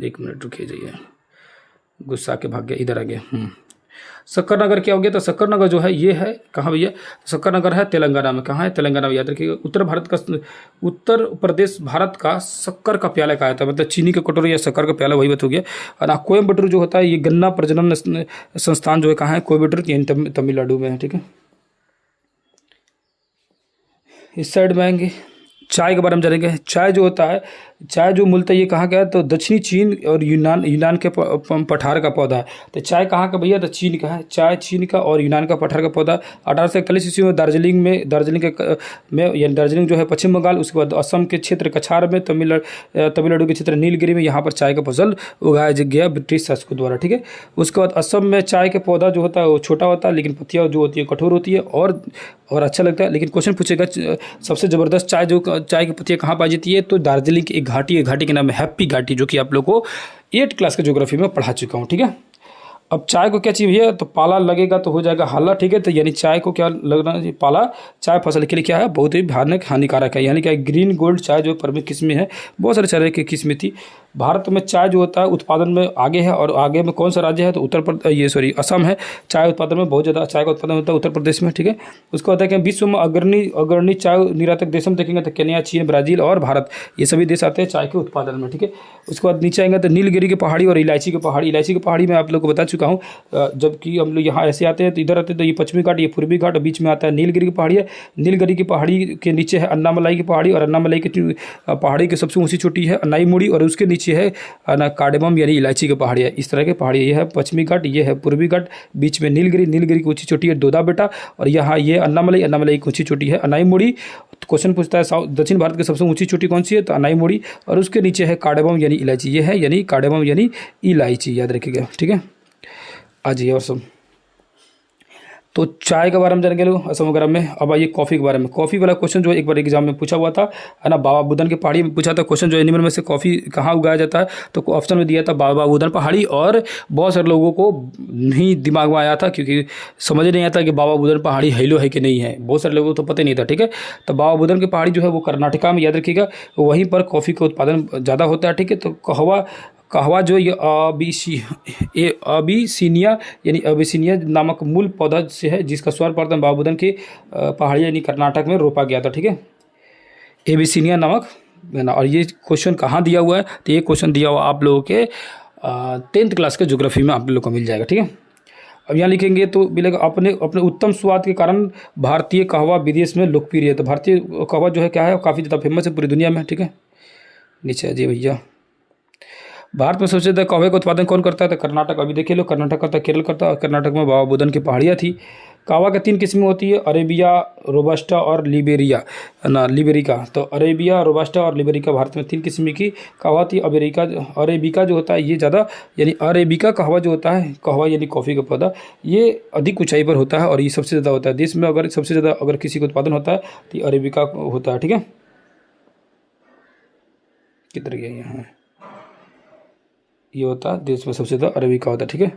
एक मिनट रुकिए जाइए, गुस्सा के भाग गया, इधर आ गया। शक्कर नगर क्या हो गया, तो शक्कर नगर जो है ये है कहाँ भैया, शक्कर नगर है तेलंगाना में। कहाँ है, तेलंगाना में, याद रखिएगा। उत्तर प्रदेश भारत का शक्कर का प्याला कहा जाता है, मतलब चीनी का कटोरा या शक्कर का प्याला, वही बात हो गया। और कोयम्बटूर जो होता है ये गन्ना प्रजनन संस्थान जो है कहाँ है, कोयम्बटूर यानी तमिलनाडु में है, ठीक है। इस साइड में आएंगे, चाय के बारे में जानेंगे। चाय जो होता है, चाय जो मूलतः ये कहाँ का है, तो दक्षिणी चीन और यूनान के पठार का पौधा है। तो चाय कहाँ का भैया, तो चीन का है। चाय चीन का और यूनान का पठार का पौधा। 1841 ईस्वी में दार्जिलिंग जो है पश्चिम बंगाल, उसके बाद असम के क्षेत्र कछार में, तमिलनाडु के क्षेत्र नीलगिरी में यहाँ पर चाय का फसल उगाया गया ब्रिटिश शासकों द्वारा, ठीक है। उसके बाद असम में चाय के पौधा जो होता है वो छोटा होता है, लेकिन पत्तियाँ जो होती है कठोर होती है और अच्छा लगता है। लेकिन क्वेश्चन पूछेगा सबसे ज़बरदस्त चाय की पत्तियाँ कहाँ पाई जाती है, तो दार्जिलिंग की एक घाटी है, घाटी के नाम है हैप्पी घाटी, जो कि आप लोग को 8 क्लास के ज्योग्राफी में पढ़ा चुका हूँ, ठीक है। अब चाय को क्या चाहिए भैया, तो पाला लगेगा तो हो जाएगा हल्ला, ठीक है। तो यानी चाय को क्या लगना चाहिए, पाला। चाय फसल के लिए क्या है, बहुत ही भयानक हानिकारक है, यानी क्या ग्रीन गोल्ड चाय जो प्रमुख किस्में है, बहुत सारे चाय की किस्में थी। भारत में चाय जो होता है उत्पादन में आगे है, और आगे में कौन सा राज्य है, तो असम है। चाय उत्पादन में बहुत ज़्यादा चाय का उत्पादन होता है उत्तर प्रदेश में, ठीक है। उसको होता है कि विश्व में अग्रणी चाय निर्यातक देशों में देखेंगे तो केन्या, चीन, ब्राज़ील और भारत, ये सभी देश आते हैं चाय के उत्पादन में, ठीक है। उसके बाद नीचे आएंगे तो नीलगिरी की पहाड़ी और इलायची की पहाड़ी। इलायची की पहाड़ी में आप लोग को बता चुका हूँ, जबकि हम लोग यहाँ ऐसे आते हैं तो इधर आते हैं तो ये पश्चिमी घाट, ये पूर्वी घाट, और बीच में आता है नीलगिरी की पहाड़ी है। नीलगिरी की पहाड़ी के नीचे है अन्नामलाई की पहाड़ी, और अन्नामलाई की पहाड़ी की सबसे ऊंची चोटी है अनाईमुड़ी, और उसके नीचे है कार्डेमम यानी इलायची की पहाड़ी है। इस तरह की पहाड़ी, ये है पश्चिमी घाट, ये है पूर्वी घाट, बीच में नीलगिरी की ऊंची चोटी है दोदा बेटा, और यहाँ ये अन्नामलाई की ऊंची चोटी है अनाईमुड़ी। क्वेश्चन पूछता है दक्षिण भारत की सबसे ऊंची चोटी कौन सी है, तो अनाईमुड़ी, और उसके नीचे है कार्डेमम यानी इलायची, ये है यानी कार्डेमम यानी इलायची, याद रखिएगा, ठीक है। आज ये और सब तो चाय के बारे में जानेंगे लोग असम वगैरह में। अब आइए कॉफ़ी के बारे में। कॉफ़ी वाला क्वेश्चन जो एक बार एग्जाम में पूछा हुआ था, है ना, बाबा बुदन की पहाड़ी में पूछा था क्वेश्चन, जो एनिमल में से कॉफ़ी कहाँ उगाया जाता है, तो ऑप्शन में दिया था बाबा बुदन पहाड़ी, और बहुत सारे लोगों को नहीं दिमाग में आया था, क्योंकि समझ नहीं आता कि बाबा बुदन पहाड़ी हैलो है कि नहीं है, बहुत सारे लोगों को तो पता नहीं था, ठीक है। तो बाबा बुदन की पहाड़ी जो है वो कर्नाटका में, याद रखिएगा, वहीं पर कॉफ़ी का उत्पादन ज़्यादा होता है, ठीक है। तो कहवा जो ये अबिसिनिया यानी अबिसिनिया नामक मूल पौधा से है, जिसका सर्वप्रथम बाबा बुदन की पहाड़ी यानी कर्नाटक में रोपा गया था, ठीक है, एबिसिनिया नामक, है ना। और ये क्वेश्चन कहाँ दिया हुआ है, तो ये क्वेश्चन दिया हुआ आप लोगों के 10th क्लास के ज्योग्राफी में आप लोग को मिल जाएगा, ठीक है। अब यहाँ लिखेंगे तो मिलेगा अपने उत्तम स्वाद के कारण भारतीय कहवा विदेश में लोकप्रिय है। तो भारतीय कहवा जो है क्या है, काफ़ी ज़्यादा फेमस है पूरी दुनिया में, ठीक है। नीचे जी भैया, भारत में सबसे ज़्यादा कहवे का उत्पादन कौन करता है, तो कर्नाटक। अभी देखिए लो, कर्नाटक करता है, केरल करता है, और कर्नाटक में बाबा बुदन की पहाड़ियाँ थी। कहवा की 3 किस्में होती है, अरेबिया, रोबस्टा और लिबेरिका। तो अरेबिया, रोबस्टा और लिबेरिका भारत में 3 किस्म की कहवा होती है। अरेबिका जो होता है ये ज़्यादा, यानी अरेबिका कहवा जो होता है, कहवा यानी कॉफ़ी का पौधा, ये अधिक ऊंचाई पर होता है और ये सबसे ज़्यादा होता है देश में। अगर सबसे ज़्यादा अगर किसी का उत्पादन होता है तो ये अरेबिका होता है, ठीक है। किधर गया यहाँ, ये होता है देश में सबसे ज़्यादा अरेबिका होता है, ठीक है।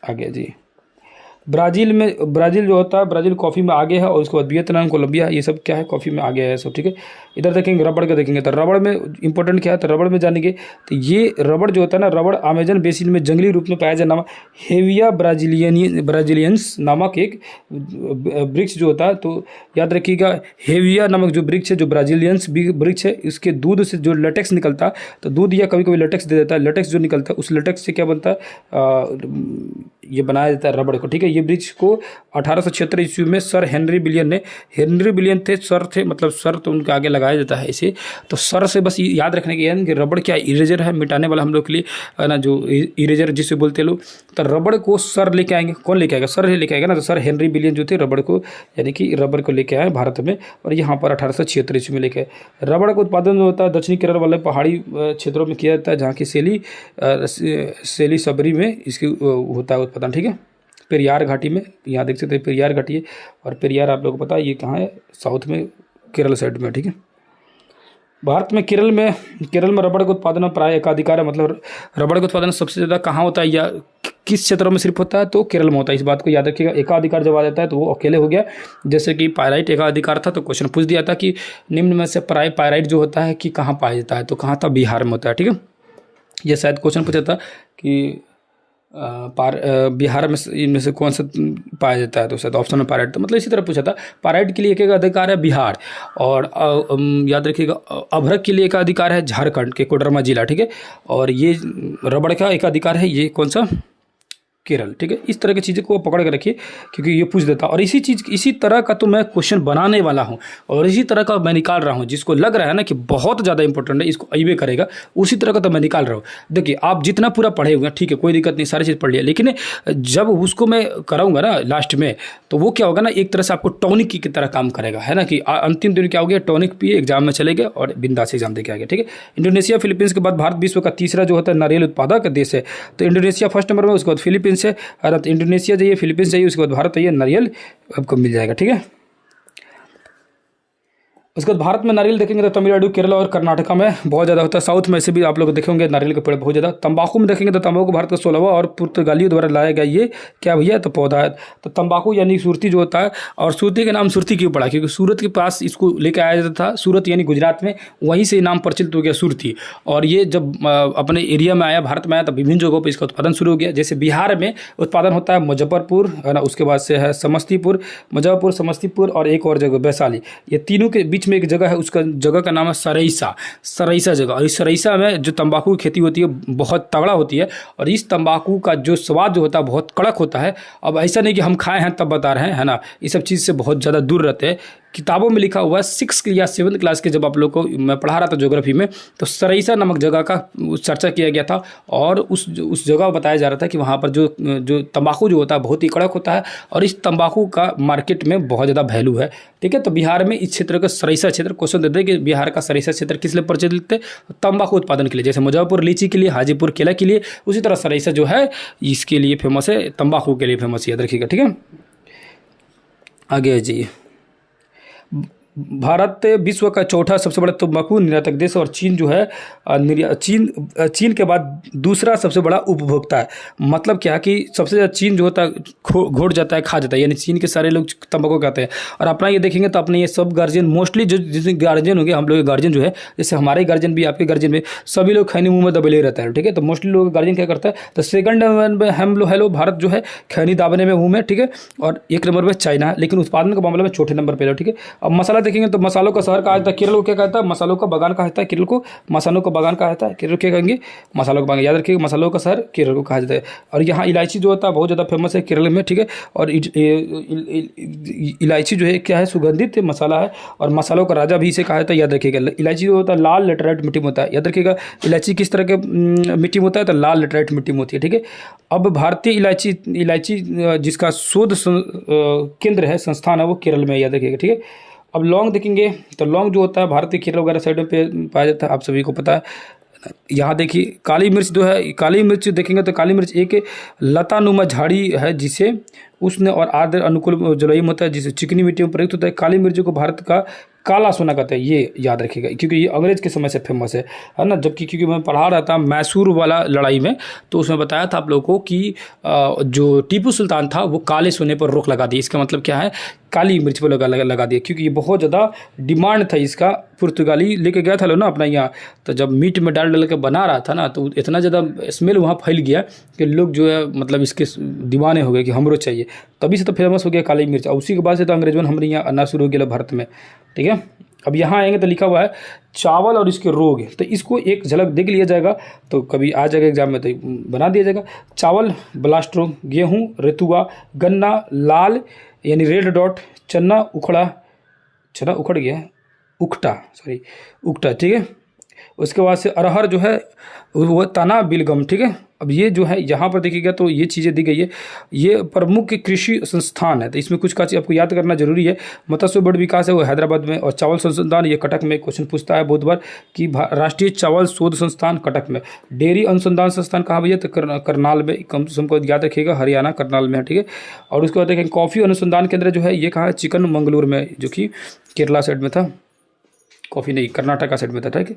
आगे जी, ब्राज़ील जो होता है, ब्राज़ील कॉफ़ी में आगे है और उसके बाद वियतनाम, कोलंबिया, ये सब क्या है, कॉफ़ी में आगे है सब, ठीक है। इधर देखेंगे रबड़ का, देखेंगे तो रबड़ में इंपॉर्टेंट क्या है, तो रबड़ में जानेंगे तो ये रबड़ जो होता है ना, रबड़ अमेजन बेसिन में जंगली रूप में पाया जाने वाला हेविया ब्राजीलियंस नामक एक वृक्ष जो होता है। तो याद रखिएगा, हेविया नामक जो वृक्ष है, जो ब्राजीलियंस वृक्ष है, इसके दूध से जो लेटेक्स निकलता है, तो दूध या कभी कभी लेटेक्स दे देता है, लेटेक्स जो निकलता है उस लेटेक्स से क्या बनता है, ये बनाया जाता है रबड़ को, ठीक है। ये वृक्ष को 1876 ईस्वी में सर हेनरी बिलियन थे, सर थे, मतलब सर तो उनके आगे लगाया जाता है इसे। तो सर से बस याद रखने की है कि रबड़ क्या इरेजर है, मिटाने वाला हम लोग के लिए, है ना, जो इरेजर जिसे बोलते हैं लोग। तो रबड़ को सर लेके आएंगे, कौन लेके आएगा, सर लेके आएगा ना। तो सर हेनरी बिलियन जो थे रबड़ को, यानी कि रबड़ को लेके आए भारत में, और यहाँ पर 1876 ईस्वी में लेके आए। रबड़ का उत्पादन जो होता है दक्षिणी केरल वाले पहाड़ी क्षेत्रों में किया जाता है, जहाँ की सेली सबरी में इसकी होता है उत्पादन, ठीक है। पेरियार घाटी में, यहाँ देख सकते हैं पेरियार घाटी है, और पेरियार आप लोगों को पता है ये कहाँ है, साउथ में, केरल साइड में, ठीक है। भारत में केरल में रबड़ का उत्पादन प्राय एकाधिकार है, मतलब रबड़ का उत्पादन सबसे ज़्यादा कहाँ होता है या किस क्षेत्रों में सिर्फ होता है, तो केरल में होता है। इस बात को याद रखिएगा। एकाधिकार जब आ जाता है तो वो अकेले हो गया, जैसे कि पायराइट एकाधिकार था, तो क्वेश्चन पूछ दिया था कि निम्न में से पायराइट जो होता है कि कहाँ पाया जाता है, तो कहाँ था, बिहार में होता है, ठीक है। ये शायद क्वेश्चन पूछा था कि बिहार में इनमें से कौन सा पाया जाता है, तो शायद ऑप्शन में पायराइट, तो मतलब इसी तरह पूछा था। पायराइट के लिए एक अधिकार है बिहार, और याद रखिएगा अभ्रक के लिए एक अधिकार है झारखंड के कोडरमा जिला, ठीक है। और ये रबड़ का एक अधिकार है, ये कौन सा, केरल, ठीक है। इस तरह की चीज़ें को पकड़ के रखिए, क्योंकि ये पूछ देता। और इसी तरह का तो मैं क्वेश्चन बनाने वाला हूँ, और इसी तरह का मैं निकाल रहा हूँ। जिसको लग रहा है ना कि बहुत ज़्यादा इंपॉर्टेंट है, इसको अइबे करेगा, उसी तरह का तो मैं निकाल रहा हूँ। देखिए, आप जितना पूरा पढ़े हुए हैं, ठीक है, कोई दिक्कत नहीं, सारी चीज़ पढ़ लिया, लेकिन जब उसको मैं कराऊंगा ना लास्ट में, तो वो क्या होगा ना, एक तरह से आपको टॉनिक की तरह काम करेगा, है ना, कि अंतिम दिन क्या हो गया, टॉनिक पिए, एग्जाम में चले गए और बिंदास एग्जाम दे के आ गए, ठीक है। इंडोनेशिया, फिलीपींस के बाद भारत विश्व का तीसरा जो होता है नारियल उत्पादक देश है। तो इंडोनेशिया फर्स्ट नंबर में, उसके बाद फिलीपींस है, और इंडोनेशिया जाइए, फिलीपींस जाइए, उसके बाद भारत आइए, नारियल आपको मिल जाएगा, ठीक है। उसके बाद भारत में नारियल देखेंगे तो तमिलनाडु, केरला और कर्नाटका में बहुत ज़्यादा होता है। साउथ में से भी आप लोग देखेंगे नारियल के पेड़ बहुत ज़्यादा। तंबाकू में देखेंगे तो तंबाकू भारत का 16वां और पुर्तगालियों द्वारा लाया गया ये क्या भैया, तो पौधा है। तो तंबाकू यानी सुरती जो होता है, और सुरती का नाम सुरती क्यों पड़ा, क्योंकि सूरत के पास इसको लेकर आया जाता था, सूरत यानी गुजरात में, वहीं से नाम प्रचलित हो गया सुरती। और ये जब अपने एरिया में आया, भारत में आया, तो विभिन्न जगहों पर इसका उत्पादन शुरू हो गया। जैसे बिहार में उत्पादन होता है मुजफ्फरपुर, है ना, उसके बाद से है मुजफ्फरपुर, समस्तीपुर और एक और जगह वैशाली। ये तीनों के बीच में एक जगह है, उसका जगह का नाम है सरईसा जगह। और इस सरईसा में जो तंबाकू की खेती होती है बहुत तगड़ा होती है, और इस तंबाकू का जो स्वाद जो होता है बहुत कड़क होता है। अब ऐसा नहीं कि हम खाए हैं तब बता रहे हैं, है ना, ये सब चीज़ से बहुत ज़्यादा दूर रहते हैं। किताबों में लिखा हुआ है 6 या 7th क्लास के, जब आप लोग को मैं पढ़ा रहा था ज्योग्राफी में, तो सरईसा नामक जगह का चर्चा किया गया था, और उस जगह बताया जा रहा था कि वहाँ पर जो तंबाकू जो होता है बहुत ही कड़क होता है, और इस तंबाकू का मार्केट में बहुत ज़्यादा वैल्यू है, ठीक है। तो बिहार में इस क्षेत्र का सरईसा क्षेत्र, क्वेश्चन देते हैं कि बिहार का सरईसा क्षेत्र किस लिए प्रचलित है, तंबाकू उत्पादन के लिए। जैसे मुजफ्फरपुर लीची के लिए, हाजीपुर केला के लिए, उसी तरह सरईसा जो है इसके लिए फेमस है, तंबाकू के लिए फेमस, याद रखिएगा, ठीक है। आगे जी, भारत विश्व का चौथा सबसे बड़ा तंबाकू निर्यातक देश, और चीन जो है चीन के बाद दूसरा सबसे बड़ा उपभोक्ता है। मतलब क्या कि सबसे ज़्यादा चीन जो होता है घोट जाता है, खा जाता है, यानी चीन के सारे लोग तंबाकू खाते हैं। और अपना ये देखेंगे तो अपने ये सब गार्जियन मोस्टली जो जितने गार्जियन होंगे, हम लोग के गार्जियन जो है, जैसे हमारे गार्जियन भी, आपके गार्जियन भी, सभी लोग खैनी मुँह में दबेले रहता है, ठीक है। तो मोस्टली लोग गार्जियन क्या करता है, तो सेकंड नंबर में हम लोग हेलो भारत जो है खैनी दाबने में मुँह में, ठीक है। और 1 नंबर पर चाइना है, लेकिन उत्पादन के मामले में चौथे नंबर पर है, ठीक है। अब मसाला देखेंगे तो मसालों का शहर कहा जाता है, केरल को क्या कहता है, मसालों का बागान कहा जाता है, केरल को मसालों का बागान कहा जाता है, केरल क्या कहेंगे, मसालों का बागान, याद रखिएगा मसालों का शहर केरल को कहा जाता है। और यहाँ इलायची जो होता है बहुत ज़्यादा फेमस है केरल में, ठीक है। और इलायची जो है क्या है, सुगंधित मसाला है, और मसालों का राजा भी इसे कहा जाता है, याद रखिएगा। इलायची जो होता है लाल लेटराइट मिट्टी में होता है, याद रखिएगा। इलायची किस तरह के मिट्टी में होता है, तो लाल लेटराइट मिट्टी में होती है, ठीक है। अब भारतीय इलायची जिसका शोध केंद्र है, संस्थान है, वो केरल में, याद रखिएगा, ठीक है। अब लौंग देखेंगे तो लौंग जो होता है भारतीय केरल वगैरह साइड पे पाया जाता है, आप सभी को पता है। यहाँ देखिए काली मिर्च जो है, काली मिर्च देखेंगे तो काली मिर्च एक लतानुमा झाड़ी है जिसे उष्ण और आर्द्र अनुकूल जलवायु में होता है, जिसे चिकनी मिट्टी में प्रयुक्त होता है। काली मिर्च को भारत का काला सोना कहते हैं, ये याद रखिएगा, क्योंकि ये अंग्रेज के समय से फेमस है ना। जबकि क्योंकि मैं पढ़ा रहा था मैसूर वाला लड़ाई में, तो उसमें बताया था आप लोगों को कि जो टीपू सुल्तान था वो काले सोने पर रोक लगा दी। इसका मतलब क्या है, काली मिर्च पर लगा दिया, क्योंकि ये बहुत ज़्यादा डिमांड था इसका। पुर्तगाली लेके गया था लो ना अपना यहाँ, तो जब मीट में डाल के बना रहा था ना, तो इतना ज़्यादा स्मेल वहाँ फैल गया कि लोग जो है मतलब इसके दीवाने हो गए कि हमरो चाहिए, तभी से तो फेमस हो गया काली मिर्च। और उसी के बाद से तो अंग्रेजों ने हमारे यहाँ आना शुरू हो गया भारत में, ठीक है। अब यहाँ आएंगे तो लिखा हुआ है चावल और इसके रोग, तो इसको एक झलक देख लिया जाएगा, तो कभी आ जाएगा एग्जाम में तो बना दिया जाएगा। चावल ब्लास्ट रोग, गेहूँ रेतुआ, गन्ना लाल यानी रेड डॉट, चना उखड़ गया, उकटा, ठीक है। उसके बाद से अरहर जो है वो तना बिलगम, ठीक है। अब ये जो है यहाँ पर देखिएगा तो ये चीज़ें दी गई है, ये प्रमुख कृषि संस्थान है, तो इसमें कुछ का चीज़ आपको याद करना जरूरी है। मत्स्य बोर्ड विकास है वो हैदराबाद में, और चावल संस्थान ये कटक में क्वेश्चन पूछता है बहुत बार कि राष्ट्रीय चावल शोध संस्थान कटक में। डेयरी अनुसंधान संस्थान कहाँ भैया, तो करनाल में, कम से कम याद रखिएगा, हरियाणा करनाल में है, ठीक है। और उसके बाद देखें कॉफ़ी अनुसंधान केंद्र जो है ये कहाँ है, चिकन मंगलूर में, जो कि केरला साइड में था, कॉफ़ी नहीं कर्नाटका साइड में था, ठीक है।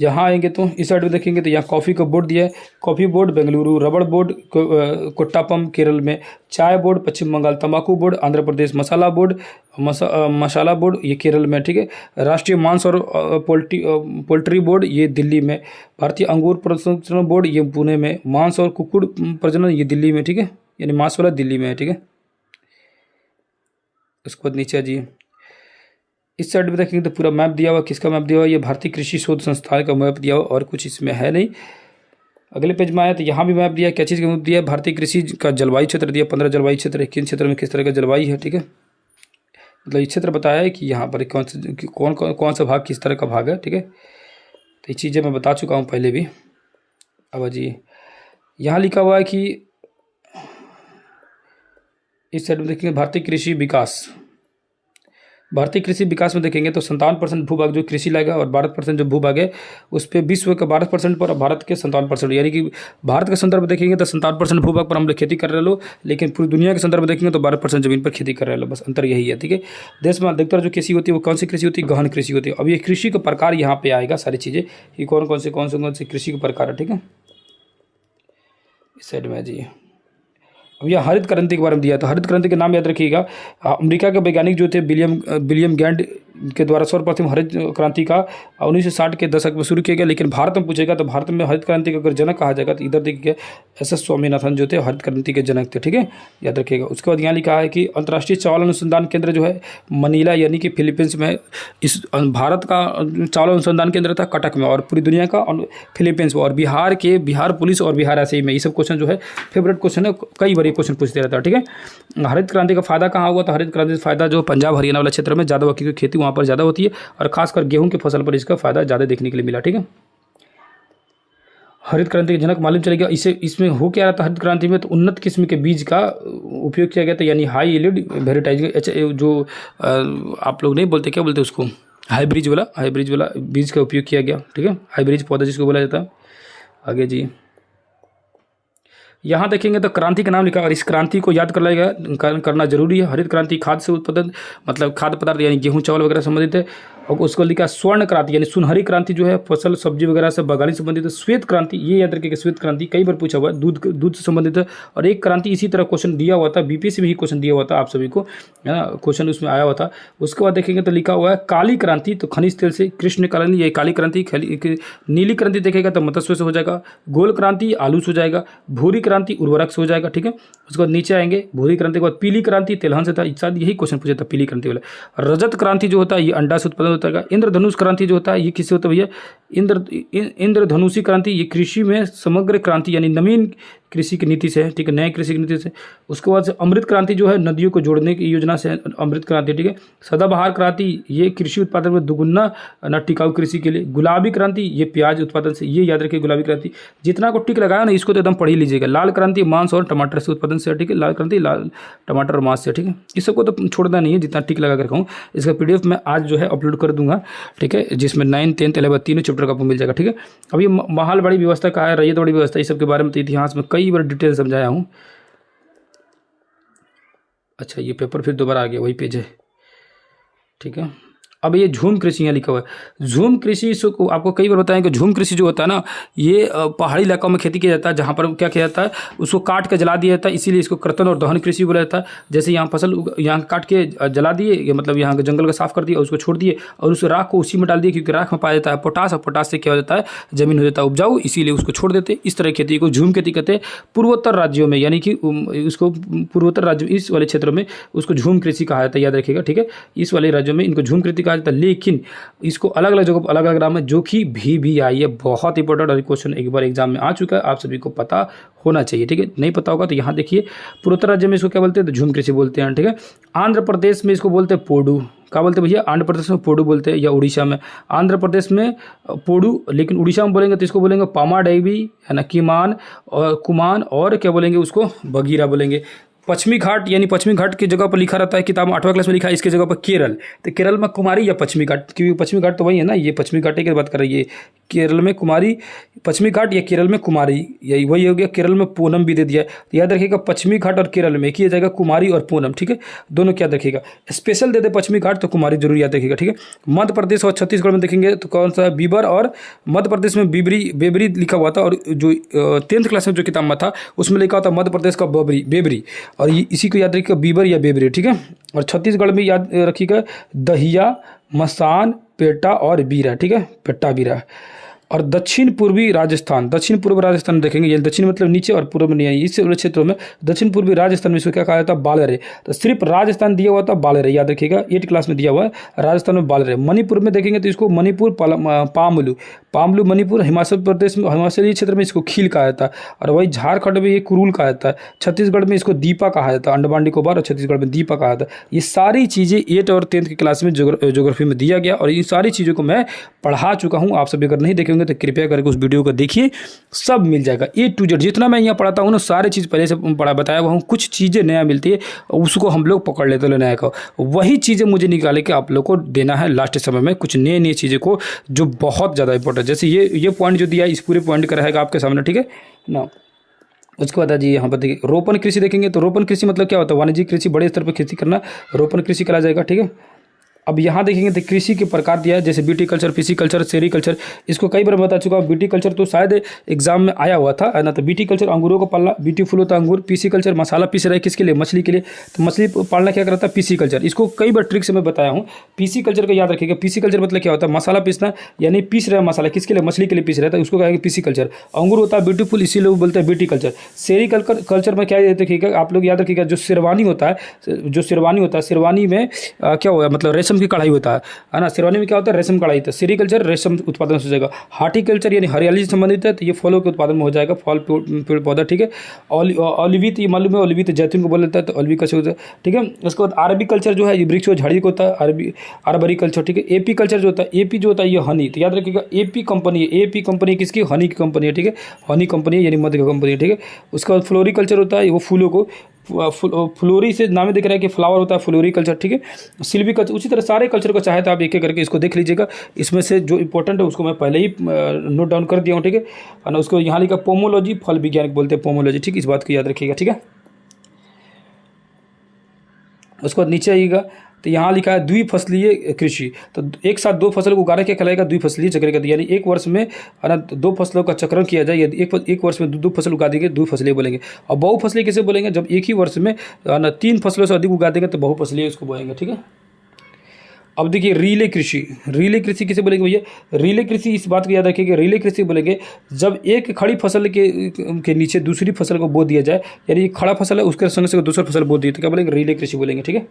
यहाँ आएंगे तो इस साइड में देखेंगे तो यहाँ कॉफ़ी का बोर्ड दिया है, कॉफ़ी बोर्ड बेंगलुरु, रबड़ बोर्ड कोट्टापम केरल में, चाय बोर्ड पश्चिम बंगाल, तंबाकू बोर्ड आंध्र प्रदेश, मसाला बोर्ड मसाला बोर्ड ये केरल में, ठीक है। राष्ट्रीय मांस और पोल्ट्री बोर्ड ये दिल्ली में, भारतीय अंगूर प्रसंस्करण बोर्ड ये पुणे में, मांस और कुक्कुट प्रजनन ये दिल्ली में, ठीक है, यानी मांस वाला दिल्ली में है, ठीक है। उसके बाद नीचे जी इस साइड में देखेंगे तो पूरा मैप दिया हुआ, किसका मैप दिया हुआ, ये भारतीय कृषि शोध संस्थान का मैप दिया हुआ, और कुछ इसमें है नहीं। अगले पेज में आया तो यहाँ भी मैप दिया है, क्या चीज़ का मैप दिया है, भारतीय कृषि का जलवायु क्षेत्र दिया, 15 जलवायु क्षेत्र, किन क्षेत्र में किस तरह का जलवायु है, ठीक है। मतलब ये क्षेत्र बताया है कि यहाँ पर कौन सा भाग किस तरह का भाग है, ठीक है। तो ये चीज़ें मैं बता चुका हूँ पहले भी। अब जी यहाँ लिखा हुआ है कि इस साइड में देखेंगे भारतीय कृषि विकास में देखेंगे तो 57% भूभाग जो कृषि लाएगा, और 12% जो भूभाग है उस पर विश्व का 12% पर, भारत के 57%, यानी कि भारत के संदर्भ में देखेंगे तो 57% भूभाग पर हम लोग खेती कर रहे लो, लेकिन पूरी दुनिया के संदर्भ में देखेंगे तो 12% जमीन पर खेती कर रहे लो, बस अंतर यही है, ठीक है। देश में अधिकतर जो कृषि होती है वो कौन सी कृषि होती है, गहन कृषि होती है। अब ये कृषि का प्रकार यहाँ पे आएगा सारी चीज़ें कि कौन से कृषि का प्रकार है, ठीक है। इस साइड में जी अब यह हरित क्रांति के बारे में दिया, तो हरित क्रांति के नाम याद रखिएगा। अमेरिका के वैज्ञानिक जो थे विलियम गैंड के द्वारा सर्वप्रथम हरित क्रांति का 1960 के दशक में शुरू किया गया। लेकिन भारत में पूछेगा तो भारत में हरित क्रांति का अगर जनक कहा जाएगा तो इधर देखिए SS स्वामीनाथन जो थे हरित क्रांति के जनक थे, ठीक है, याद रखिएगा। उसके बाद यहाँ लिखा है कि अंतर्राष्ट्रीय चावल अनुसंधान केंद्र जो है मनीला यानी कि फिलीपींस में, इस भारत का चावल अनुसंधान केंद्र था कटक में, और पूरी दुनिया का फिलीपींस में, और बिहार पुलिस और बिहार ऐसे ही में। ये सब क्वेश्चन जो है फेवरेट क्वेश्चन है, कई बार ये क्वेश्चन पूछते रहता है, ठीक है। हरित क्रांति का फायदा कहाँ हुआ, तो हरित क्रांति का फायदा जो पंजाब हरियाणा वाला क्षेत्र में ज़्यादा की खेती वहाँ पर ज़्यादा होती है, और खासकर गेहूं की फसल पर इसका फायदा ज़्यादा देखने के लिए मिला, ठीक है। हरित क्रांति के जनक मालूम चलेगा। इसमें हो क्या रहा था हरित क्रांति में, तो उन्नत किस्म के बीज का उपयोग किया गया था, यानी हाई यील्ड वेराइटीज, जो आप लोग नहीं बोलते, क्या बोलते उसको, हाइब्रिड वाला बीज का उपयोग किया गया, ठीक है, हाइब्रिड पौधा जिसको बोला जाता है। आगे जी यहाँ देखेंगे तो क्रांति का नाम लिखा, और इस क्रांति को याद करना जरूरी है। हरित क्रांति खाद्य से उत्पादन, मतलब खाद्य पदार्थ यानी गेहूं चावल वगैरह संबंधित है। और उसको लिखा स्वर्ण क्रांति यानी सुनहरी क्रांति जो है फसल सब्जी वगैरह से बागवानी से संबंधित है। श्वेत क्रांति ये याद रखिएगा, श्वेत क्रांति कई बार पूछा हुआ है, दूध से संबंधित है। और एक क्रांति इसी तरह क्वेश्चन दिया हुआ था, बीपीएससी में ही क्वेश्चन दिया हुआ था आप सभी को, है ना, क्वेश्चन उसमें आया हुआ था। उसके बाद देखेंगे तो लिखा हुआ है काली क्रांति, तो खनिज तेल से कृष्ण काली, ये काली क्रांति। नीली क्रांति देखेगा तो मत्स्य से हो जाएगा। गोल क्रांति आलू से हो जाएगा। भूरी क्रांति उर्वरक से हो जाएगा, ठीक है। उसके बाद नीचे आएंगे भूरी क्रांति के बाद पीली क्रांति तिलहन से था, शायद यही क्वेश्चन पूछा था पीली क्रांति वाला। रजत क्रांति जो होता है ये अंडा से उत्पादन होता है। इंद्रधनुष क्रांति जो होता है ये किससे होता है भैया, इंद्रधनुषी क्रांति ये कृषि में समग्र क्रांति यानी नवीन कृषि की नीति से है, ठीक है, नए कृषि की नीति से। उसके बाद से अमृत क्रांति जो है नदियों को जोड़ने की योजना से अमृत क्रांति, ठीक है। सदाबहार क्रांति ये कृषि उत्पादन में दुगुना न टिकाऊ कृषि के लिए। गुलाबी क्रांति ये प्याज उत्पादन से, ये याद रखिए गुलाबी क्रांति। जितना को टिक लगाया ना इसको तो एकदम पढ़ ही लीजिएगा। लाल क्रांति मांस और टमाटर से उत्पादन से, ठीक है, लाल क्रांति लाल टमाटर और मांस से, ठीक है। इस सबको तो छोड़ना नहीं है, जितना टिक लगा कर कहूँ। इसका PDF मैं आज जो है अपलोड कर दूंगा, ठीक है, जिसमें 9, 10, 11 तीनों चैप्टर का आपको मिल जाएगा, ठीक है। अब ये महलबाड़ी व्यवस्था का है, रैयत बाड़ी व्यवस्था, इस सब के बारे में तो इतिहास में कई बार डिटेल समझाया हूँ। अच्छा ये पेपर फिर दोबारा आ गया, वही पेज है, ठीक है। अब ये झूम कृषि यहाँ लिखा हुआ है। झूम कृषि इसको आपको कई बार बताएं कि झूम कृषि जो होता है ना ये पहाड़ी इलाकों में खेती किया जाता है, जहाँ पर क्या किया जाता है उसको काट के जला दिया जाता है, इसीलिए इसको कर्तन और दहन कृषि बोला जाता है। जैसे यहाँ फसल यहाँ काट के जला दिए, मतलब यहाँ के जंगल को साफ कर दिया, उसको छोड़ दिए और उस राख को उसी में डाल दिए, क्योंकि राख में पाया जाता है पोटास, और पोटास से क्या हो जाता है जमीन हो जाता है उपजाऊ, इसीलिए उसको छोड़ देते। इस तरह खेती को झूम खेती कहते हैं। पूर्वोत्तर राज्यों में यानी कि उसको पूर्वोत्तर राज्य इस वाले क्षेत्रों में उसको झूम कृषि कहा जाता है, याद रखिएगा, ठीक है। इस वाले राज्यों में इनको झूम कृषि कहा जाता है, लेकिन इसको अलग अलग जगह पर अलग अलग नाम है, जो कि भी आई है। बहुत इंपॉर्टेंट क्वेश्चन एक बार एग्जाम में आ चुका है, आप सभी को पता होना चाहिए, ठीक है। नहीं पता होगा तो यहाँ देखिए, पूर्वोत्तर राज्य में इसको क्या बोलते हैं, तो झूम कृषि बोलते हैं, ठीक है। आंध्र प्रदेश में इसको बोलते हैं पोडू। क्या बोलते हैं भैया, आंध्र प्रदेश में पोडू बोलते हैं, या उड़ीसा में, आंध्र प्रदेश में पोडू, लेकिन उड़ीसा में बोलेंगे तो इसको बोलेंगे पामाडेवी, है ना, किमान और कुमान, और क्या बोलेंगे उसको बगीरा बोलेंगे। पश्चिमी घाट यानी पश्चिमी घाट की जगह पर लिखा रहता है किताब में 8वीं क्लास में लिखा है, इसकी जगह पर केरल, तो केरल में कुमारी या पश्चिमी घाट, क्योंकि पश्चिमी घाट तो वही है ना, ये पश्चिमी घाट की बात कर रही है। केरल में कुमारी, पश्चिमी घाट या केरल में कुमारी, यही वही हो गया। केरल में पूनम भी दे दिया है, तो याद रखिएगा पश्चिमी घाट और केरल में किया जाएगा कुमारी और पूनम, ठीक है, दोनों क्या रखिएगा। स्पेशल दे दे पश्चिमी घाट तो कुमारी जरूर याद रखिएगा, ठीक है। मध्य प्रदेश और छत्तीसगढ़ में देखेंगे तो कौन सा, बीबर, और मध्य प्रदेश में बेबरी लिखा हुआ था, और जो 10th क्लास में जो किताब में था उसमें लिखा हुआ था मध्य प्रदेश का बेबरी, और इसी को याद रखिएगा बीबर या बेबरी, ठीक है। और छत्तीसगढ़ में याद रखिएगा दहिया, मसान, पेटा और बीरा, ठीक है, पेट्टा बीरा। और दक्षिण पूर्वी राजस्थान, दक्षिण पूर्व राजस्थान देखेंगे, ये दक्षिण मतलब नीचे और पूर्व में नहीं है, इस क्षेत्रों में दक्षिण पूर्वी राजस्थान में इसको क्या कहा जाता है, बालरे। तो सिर्फ राजस्थान दिया हुआ था बालरे, याद रखिएगा 8th क्लास में दिया हुआ है, राजस्थान में बालरे। मणिपुर में देखेंगे तो इसको मणिपुर पामलू मणिपुर। हिमाचल प्रदेश में, हिमाचली क्षेत्र में इसको खील कहा जाता है, और वही झारखंड में ये कुरूल कहा जाता है। छत्तीसगढ़ में इसको दीपा कहा जाता है, अंडमान निकोबार और छत्तीसगढ़ में दीपा कहा जाता है। ये सारी चीज़ें 8 और 10th की क्लास में ज्योग्राफी में दिया गया, और इन सारी चीज़ों को मैं पढ़ा चुका हूँ। आप सभी अगर नहीं देखेंगे तो कृपया करके उस वीडियो को देखिए, सब मिल जाएगा A to Z। जितना मैं यहाँ पढ़ाता हूँ ना सारी चीज़ पहले से बताया हुआ हूँ, कुछ चीज़ें नया मिलती है उसको हम लोग पकड़ लेते हैं नया का, वही चीज़ें मुझे निकाले के आप लोग को देना है लास्ट समय में, कुछ नई चीज़ें को जो बहुत ज़्यादा इंपॉर्टेंट। जैसे ये पॉइंट जो दिया है इस पूरे पॉइंट का रहेगा आपके सामने, ठीक है ना। उसके बाद जी यहाँ पर देखिए रोपण कृषि देखेंगे, तो रोपण कृषि मतलब क्या होता है, वाणिज्यिक कृषि, बड़े स्तर पर खेती करना रोपण कृषि कहा जाएगा, ठीक है। अब यहाँ देखेंगे तो कृषि के प्रकार दिया है, जैसे BT culture, PC culture, sericulture. इसको कई बार बता चुका हूँ। बीटी कल्चर तो शायद एग्जाम में आया हुआ था, है ना। तो बीटी कल्चर अंगूरों को पालना, ब्यूटीफुल होता है अंगूर। पीसी कल्चर मसाला पीस रहा है, किसके लिए, मछली के लिए, तो मछली पालना क्या करता है, पीसी कल्चर। इसको कई बार ट्रिक से मैं बताया हूँ। पीसी कल्चर का याद रखिएगा, पीसी कल्चर मतलब क्या होता है, मसाला पीसना, यानी पीस रहा है मसाला, किसके लिए, मछली के लिए पीस रहा है, तो उसको कहेंगे पीसी कल्चर। अंगूर होता है ब्यूटीफुल, इसीलिए वो बोलते हैं ब्यूटी कल्चर। सेरी कल्चर में क्या याद रखिएगा, आप लोग याद रखिएगा, जो शेरवानी होता है, शेरवानी में क्या हुआ, मतलब रेशम की कढ़ाई होता है ना। शेरवानी में क्या होता है, रेशम कढ़ाई। तो सेरीकल्चर रेशम उत्पादन से हो जाएगा। हार्टिकल्चर यानी हरियाली से संबंधित है, तो ये फलों के उत्पादन में हो जाएगा, फल पेड़ पौधा, ठीक है। ऑलिवित, ये मालूम है, ऑलिवित जैतून को बोला जाता है, तो ऑलिवी कल्चर होता है, ठीक है। उसके बाद अरबी कल्चर जो है ये वृक्ष और झाड़ी को होता है, अरबरी कल्चर, ठीक है। एपी कल्चर जो होता है, एपी जो होता है ये हनी, तो याद रखिएगा एपी कंपनी है, एपी कंपनी किसकी, हनी की कंपनी है, ठीक है, हनी कंपनी है यानी मध की कंपनी है, ठीक है। उसके बाद फ्लोरिकल्चर होता है, वो फूलों को, फ्लोरी से नाम दिख रहा है कि फ्लावर होता है, फ्लोरी कल्चर, ठीक है। सिल्वी कल्चर, उसी तरह सारे कल्चर को चाहे तो आप एक एक करके इसको देख लीजिएगा। इसमें से जो इंपॉर्टेंट है उसको मैं पहले ही नोट डाउन कर दिया हूँ, ठीक है ना। उसको यहाँ लिखा पोमोलॉजी, फल विज्ञान बोलते हैं पोमोलॉजी, ठीक है, इस बात को याद रखिएगा, ठीक है। उसके बाद नीचे आइएगा तो यहाँ लिखा है द्विफसलीय कृषि, तो एक साथ दो फसल को उगाने क्या कहलाएगा, द्विफसलीय चक्र कहते हैं। यानी एक वर्ष में है ना दो फसलों का चक्रण किया जाए, यदि एक वर्ष में दो फसल उगा देंगे द्विफसलीय बोलेंगे। और बहुफसलीय कैसे बोलेंगे, जब एक ही वर्ष में ना 3 फसलों से अधिक उगा देंगे तो बहुफसलीय उसको बोलेंगे, ठीक है। अब देखिए रिले कृषि, रिले कृषि किसे बोलेंगे भैया, रिले कृषि इस बात को याद रखिए कि रिले कृषि बोलेंगे जब एक खड़ी फसल के नीचे दूसरी फसल को बो दिया जाए, यानी खड़ा फसल है उसके संग से दूसरा फसल बो दी तो क्या बोलेंगे, रिले कृषि बोलेंगे, ठीक है।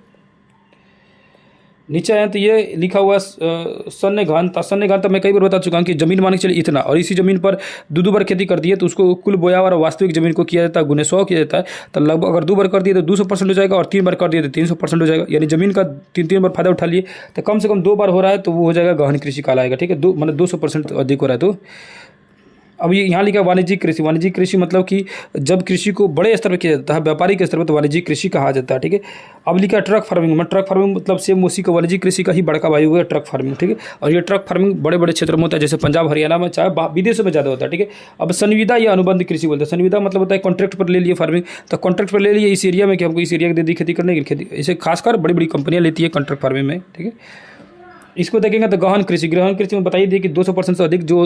नीचे आए तो ये लिखा हुआ सन्य घनता, सन्य घनता मैं कई बार बता चुका हूँ कि जमीन मान के चलिए इतना, और इसी जमीन पर दो बार खेती कर दी है तो उसको कुल बोया और वास्तविक जमीन को किया जाता है गुने 100 किया जाता है। तो लगभग अगर 2 बार कर दिए तो 200% हो जाएगा, और 3 बार कर दिए तो 300% हो जाएगा। यानी जमीन का 3 बार फायदा उठा लिए तो कम से कम 2 बार हो रहा है तो वो हो जाएगा गहन कृषि कहलाएगा, ठीक है। मतलब 200% अधिक हो रहा है तो। अब ये यहाँ लिखा वाणिज्यिक कृषि, वाणिज्यिक कृषि मतलब कि जब कृषि को बड़े स्तर पर किया जाता है, व्यापारिक स्तर पर, तो वाणिज्यिक कृषि कहा जाता है, ठीक है। अब लिखा ट्रक फार्मिंग, में ट्रक फार्मिंग मतलब सेम उसी का वाणिज्यिक कृषि का ही बड़का भाई हुआ ट्रक फार्मिंग, ठीक है। और ये ट्रक फार्मिंग बड़े बड़े क्षेत्र में होता है, जैसे पंजाब हरियाणा में, चाहे विदेशों में ज़्यादा होता है, ठीक है। अब संविदा या अनुबंध कृषि बोलते हैं, संविदा मतलब होता है कॉन्ट्रैक्ट पर ले लिए फार्मिंग, तो कॉन्ट्रैक्ट पर ले लिए इस एरिया में कि हमको इस एरिया की दे दी खेती करने की, खेती इसे खासकर बड़ी बड़ी कंपनियाँ लेती है कॉन्ट्रैक्ट फार्मिंग में, ठीक है। इसको देखेंगे तो गहन कृषि, गहन कृषि में बताइए कि 200% से अधिक, जो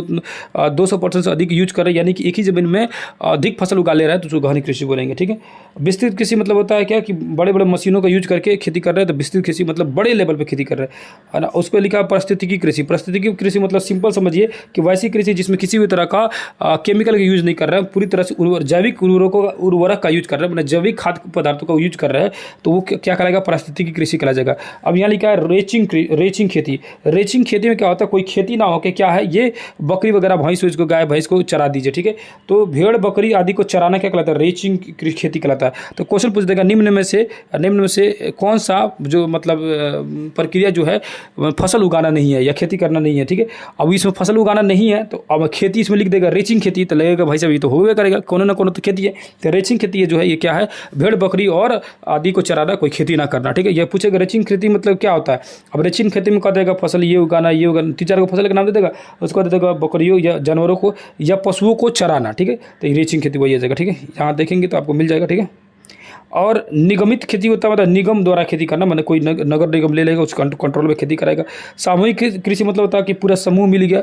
200% से अधिक यूज कर रहे हैं, यानी कि एक ही जमीन में अधिक फसल उगा ले रहा है तो उसको गहन कृषि बोलेंगे, ठीक है। विस्तृत कृषि मतलब होता है क्या कि बड़े बड़े मशीनों का यूज करके खेती कर रहे हैं, तो विस्तृत कृषि मतलब बड़े लेवल पे खेती कर रहे हैं, है ना। उस पर लिखा पारिस्थितिकी कृषि, पारिस्थितिकी कृषि मतलब सिंपल समझिए कि वैसी कृषि जिसमें किसी भी तरह का केमिकल का यूज नहीं कर रहा है, पूरी तरह से जैविक उर्वरक का यूज कर रहा है, मतलब जैविक खाद्य पदार्थों का यूज कर रहा है, तो वो क्या कहलाएगा, पारिस्थितिकी कृषि कहला जाएगा। अब यहाँ लिखा है रेचिंग खेती, रेचिंग खेती में क्या होता है, कोई खेती ना हो के क्या है, ये बकरी वगैरह भैंस को, गाय भैंस को चरा दीजिए, ठीक है। तो भेड़ बकरी आदि को चराना क्या कहलाता है, रेचिंग खेती कहलाता है। तो क्वेश्चन पूछ देगा निम्न में से कौन सा जो मतलब प्रक्रिया जो है फसल उगाना नहीं है या खेती करना नहीं है, ठीक है। अब इसमें फसल उगाना नहीं है तो अब खेती इसमें लिख देगा रेचिंग खेती, तो लगेगा भाई साहब ये तो होबे करेगा, कोनो ना कोनो तो खेती है। तो रेचिंग खेती जो है ये क्या है, भेड़ बकरी और आदि को चराना, कोई खेती ना करना, ठीक है। ये पूछेगा रेचिंग खेती मतलब क्या होता है। अब रेचिंग खेती में कह देगा फसल ये उगाना 3-4 को फसल का नाम दे देगा, उसको दे देगा बकरियों या जानवरों को या पशुओं को चराना, ठीक है। तो रेचिंग खेती वही आ जाएगा, ठीक है। यहाँ देखेंगे तो आपको मिल जाएगा, ठीक है। और निगमित खेती होता है मतलब निगम द्वारा खेती करना, मतलब कोई नगर निगम ले लेगा, उस कंट्रोल में खेती कराएगा। सामूहिक कृषि मतलब होता है कि पूरा समूह मिल गया,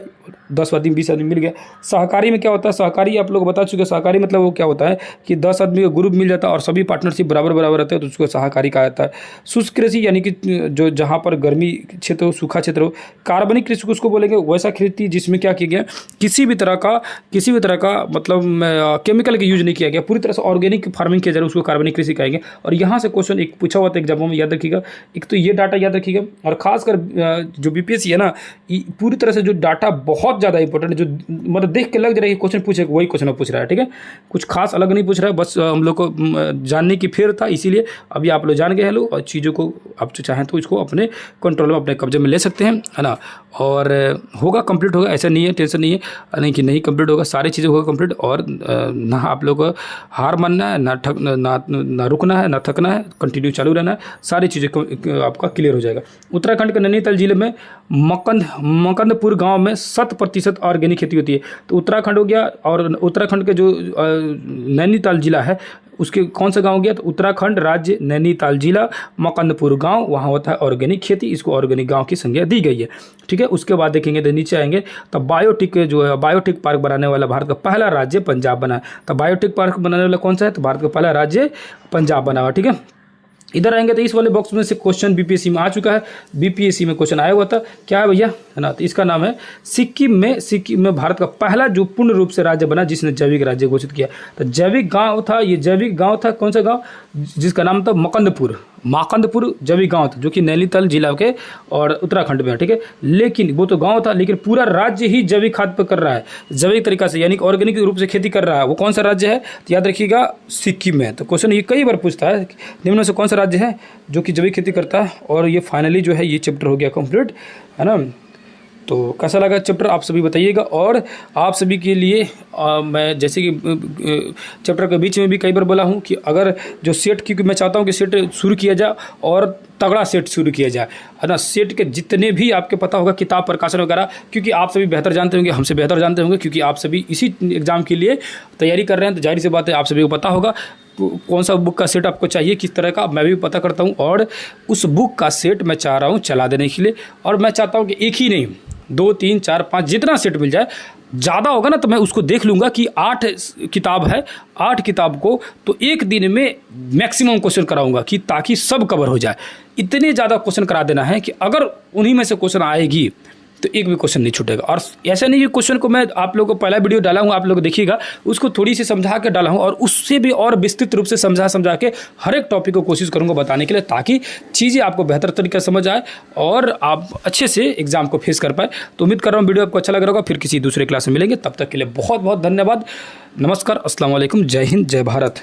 10 आदमी 20 आदमी मिल गया। सहकारी में क्या होता है, सहकारी आप लोग बता चुके हैं, सहकारी मतलब वो क्या होता है कि 10 आदमी का ग्रुप मिल जाता है और सभी पार्टनरशिप बराबर रहते हैं, तो उसको सहकारी कहा जाता है। शुष्क कृषि यानी कि जो जहाँ पर गर्मी क्षेत्र हो, सूखा क्षेत्र हो। कार्बनिक कृषि उसको बोलेंगे वैसा खेती जिसमें क्या किया गया, किसी भी तरह का मतलब केमिकल का यूज नहीं किया गया, पूरी तरह से ऑर्गेनिक फार्मिंग किया जा रहा है, उसको कार्बनिक कृषि कहेंगे। और यहाँ से क्वेश्चन एक पूछा हुआ था एग्जाम में, याद रखिएगा। एक तो ये डाटा याद रखिएगा, और खासकर जो बीपीएससी है ना, पूरी तरह से जो डाटा बहुत ज़्यादा इंपॉर्टेंट है, जो मतलब देख के लग जा रहा है कि क्वेश्चन पूछेगा वही क्वेश्चन पूछ रहा है, ठीक है। कुछ खास अलग नहीं पूछ रहा है, बस हम लोग को जानने की फेर था, इसीलिए अभी आप लोग जान गए हैं लोग, और चीज़ों को आप जो चाहें तो इसको अपने कंट्रोल में, अपने कब्जे में ले सकते हैं, है ना। और होगा कंप्लीट होगा, ऐसा नहीं है, टेंशन नहीं है, नहीं कि नहीं कंप्लीट होगा, सारी चीज़ें होगा कंप्लीट। और ना आप लोग को हार मानना है, ना रुकना है, ना थकना है, कंटिन्यू चालू रहना है, सारी चीज़ें आपका क्लियर हो जाएगा। उत्तराखंड के नैनीताल जिले में मकंदपुर गांव में 100% ऑर्गेनिक खेती होती है। तो उत्तराखंड हो गया, और उत्तराखंड के जो नैनीताल जिला है उसके कौन सा गांव गया, तो उत्तराखंड राज्य नैनीताल जिला मकंदपुर गांव, वहाँ होता है ऑर्गेनिक खेती, इसको ऑर्गेनिक गांव की संज्ञा दी गई है, ठीक है। उसके बाद देखेंगे तो नीचे आएंगे तो बायोटिक जो है, बायोटिक पार्क बनाने वाला भारत का पहला राज्य पंजाब बना है। तो बायोटिक पार्क बनाने वाला कौन सा है, तो भारत का पहला राज्य पंजाब बना हुआ, ठीक है। इधर आएंगे तो इस वाले बॉक्स में से क्वेश्चन बीपीएससी में आ चुका है, बीपीएससी में क्वेश्चन आया हुआ था, क्या है भैया, है ना। तो इसका नाम है सिक्किम में भारत का पहला जो पूर्ण रूप से राज्य बना जिसने जैविक राज्य घोषित किया। तो जैविक गांव था, ये जैविक गांव था, कौन सा गांव, जिसका नाम था माकंदपुर जैविक गांव था, जो कि नैनीताल जिला के और उत्तराखंड में है, ठीक है। लेकिन वो तो गांव था, लेकिन पूरा राज्य ही जैविक खाद पर कर रहा है, जैविक तरीका से, यानी ऑर्गेनिक रूप से खेती कर रहा है। वो कौन सा राज्य है, तो याद रखिएगा सिक्किम में। तो क्वेश्चन ये कई बार पूछता है, निम्न में से कौन सा राज्य है जो कि जैविक खेती करता है। और ये फाइनली जो है ये चैप्टर हो गया कंप्लीट, है ना। तो कैसा लगा चैप्टर आप सभी बताइएगा। और आप सभी के लिए मैं जैसे कि चैप्टर के बीच में भी कई बार बोला हूँ कि अगर जो सेट, क्योंकि मैं चाहता हूँ कि सेट शुरू किया जाए और तगड़ा सेट शुरू किया जाए, है ना। सेट के जितने भी आपके पता होगा किताब प्रकाशन वगैरह, क्योंकि आप सभी बेहतर जानते होंगे, हमसे बेहतर जानते होंगे, क्योंकि आप सभी इसी एग्ज़ाम के लिए तैयारी कर रहे हैं, तो जाहिर सी बात है आप सभी को पता होगा। कौन सा बुक का सेट आपको चाहिए, किस तरह का, मैं भी पता करता हूँ। और उस बुक का सेट मैं चाह रहा हूँ चला देने के लिए। और मैं चाहता हूँ कि एक ही नहीं, 2 3 4 5 जितना सेट मिल जाए, ज़्यादा होगा ना तो मैं उसको देख लूँगा कि 8 किताब है, 8 किताब को तो एक दिन में मैक्सिमम क्वेश्चन कराऊंगा कि ताकि सब कवर हो जाए। इतने ज़्यादा क्वेश्चन करा देना है कि अगर उन्हीं में से क्वेश्चन आएगी तो एक भी क्वेश्चन नहीं छूटेगा। और ऐसा नहीं कि क्वेश्चन को मैं आप लोगों को पहला वीडियो डाला हूँ, आप लोग देखिएगा, उसको थोड़ी सी समझा के डाला हूँ और उससे भी और विस्तृत रूप से समझा के हर एक टॉपिक को कोशिश करूँगा बताने के लिए, ताकि चीज़ें आपको बेहतर तरीके से समझ आए और आप अच्छे से एग्जाम को फेस कर पाए। तो उम्मीद कर रहा हूँ वीडियो आपको अच्छा लग रहा होगा। फिर किसी दूसरे क्लास में मिलेंगे, तब तक के लिए बहुत बहुत धन्यवाद। नमस्कार, अस्सलाम वालेकुम, जय हिंद, जय भारत।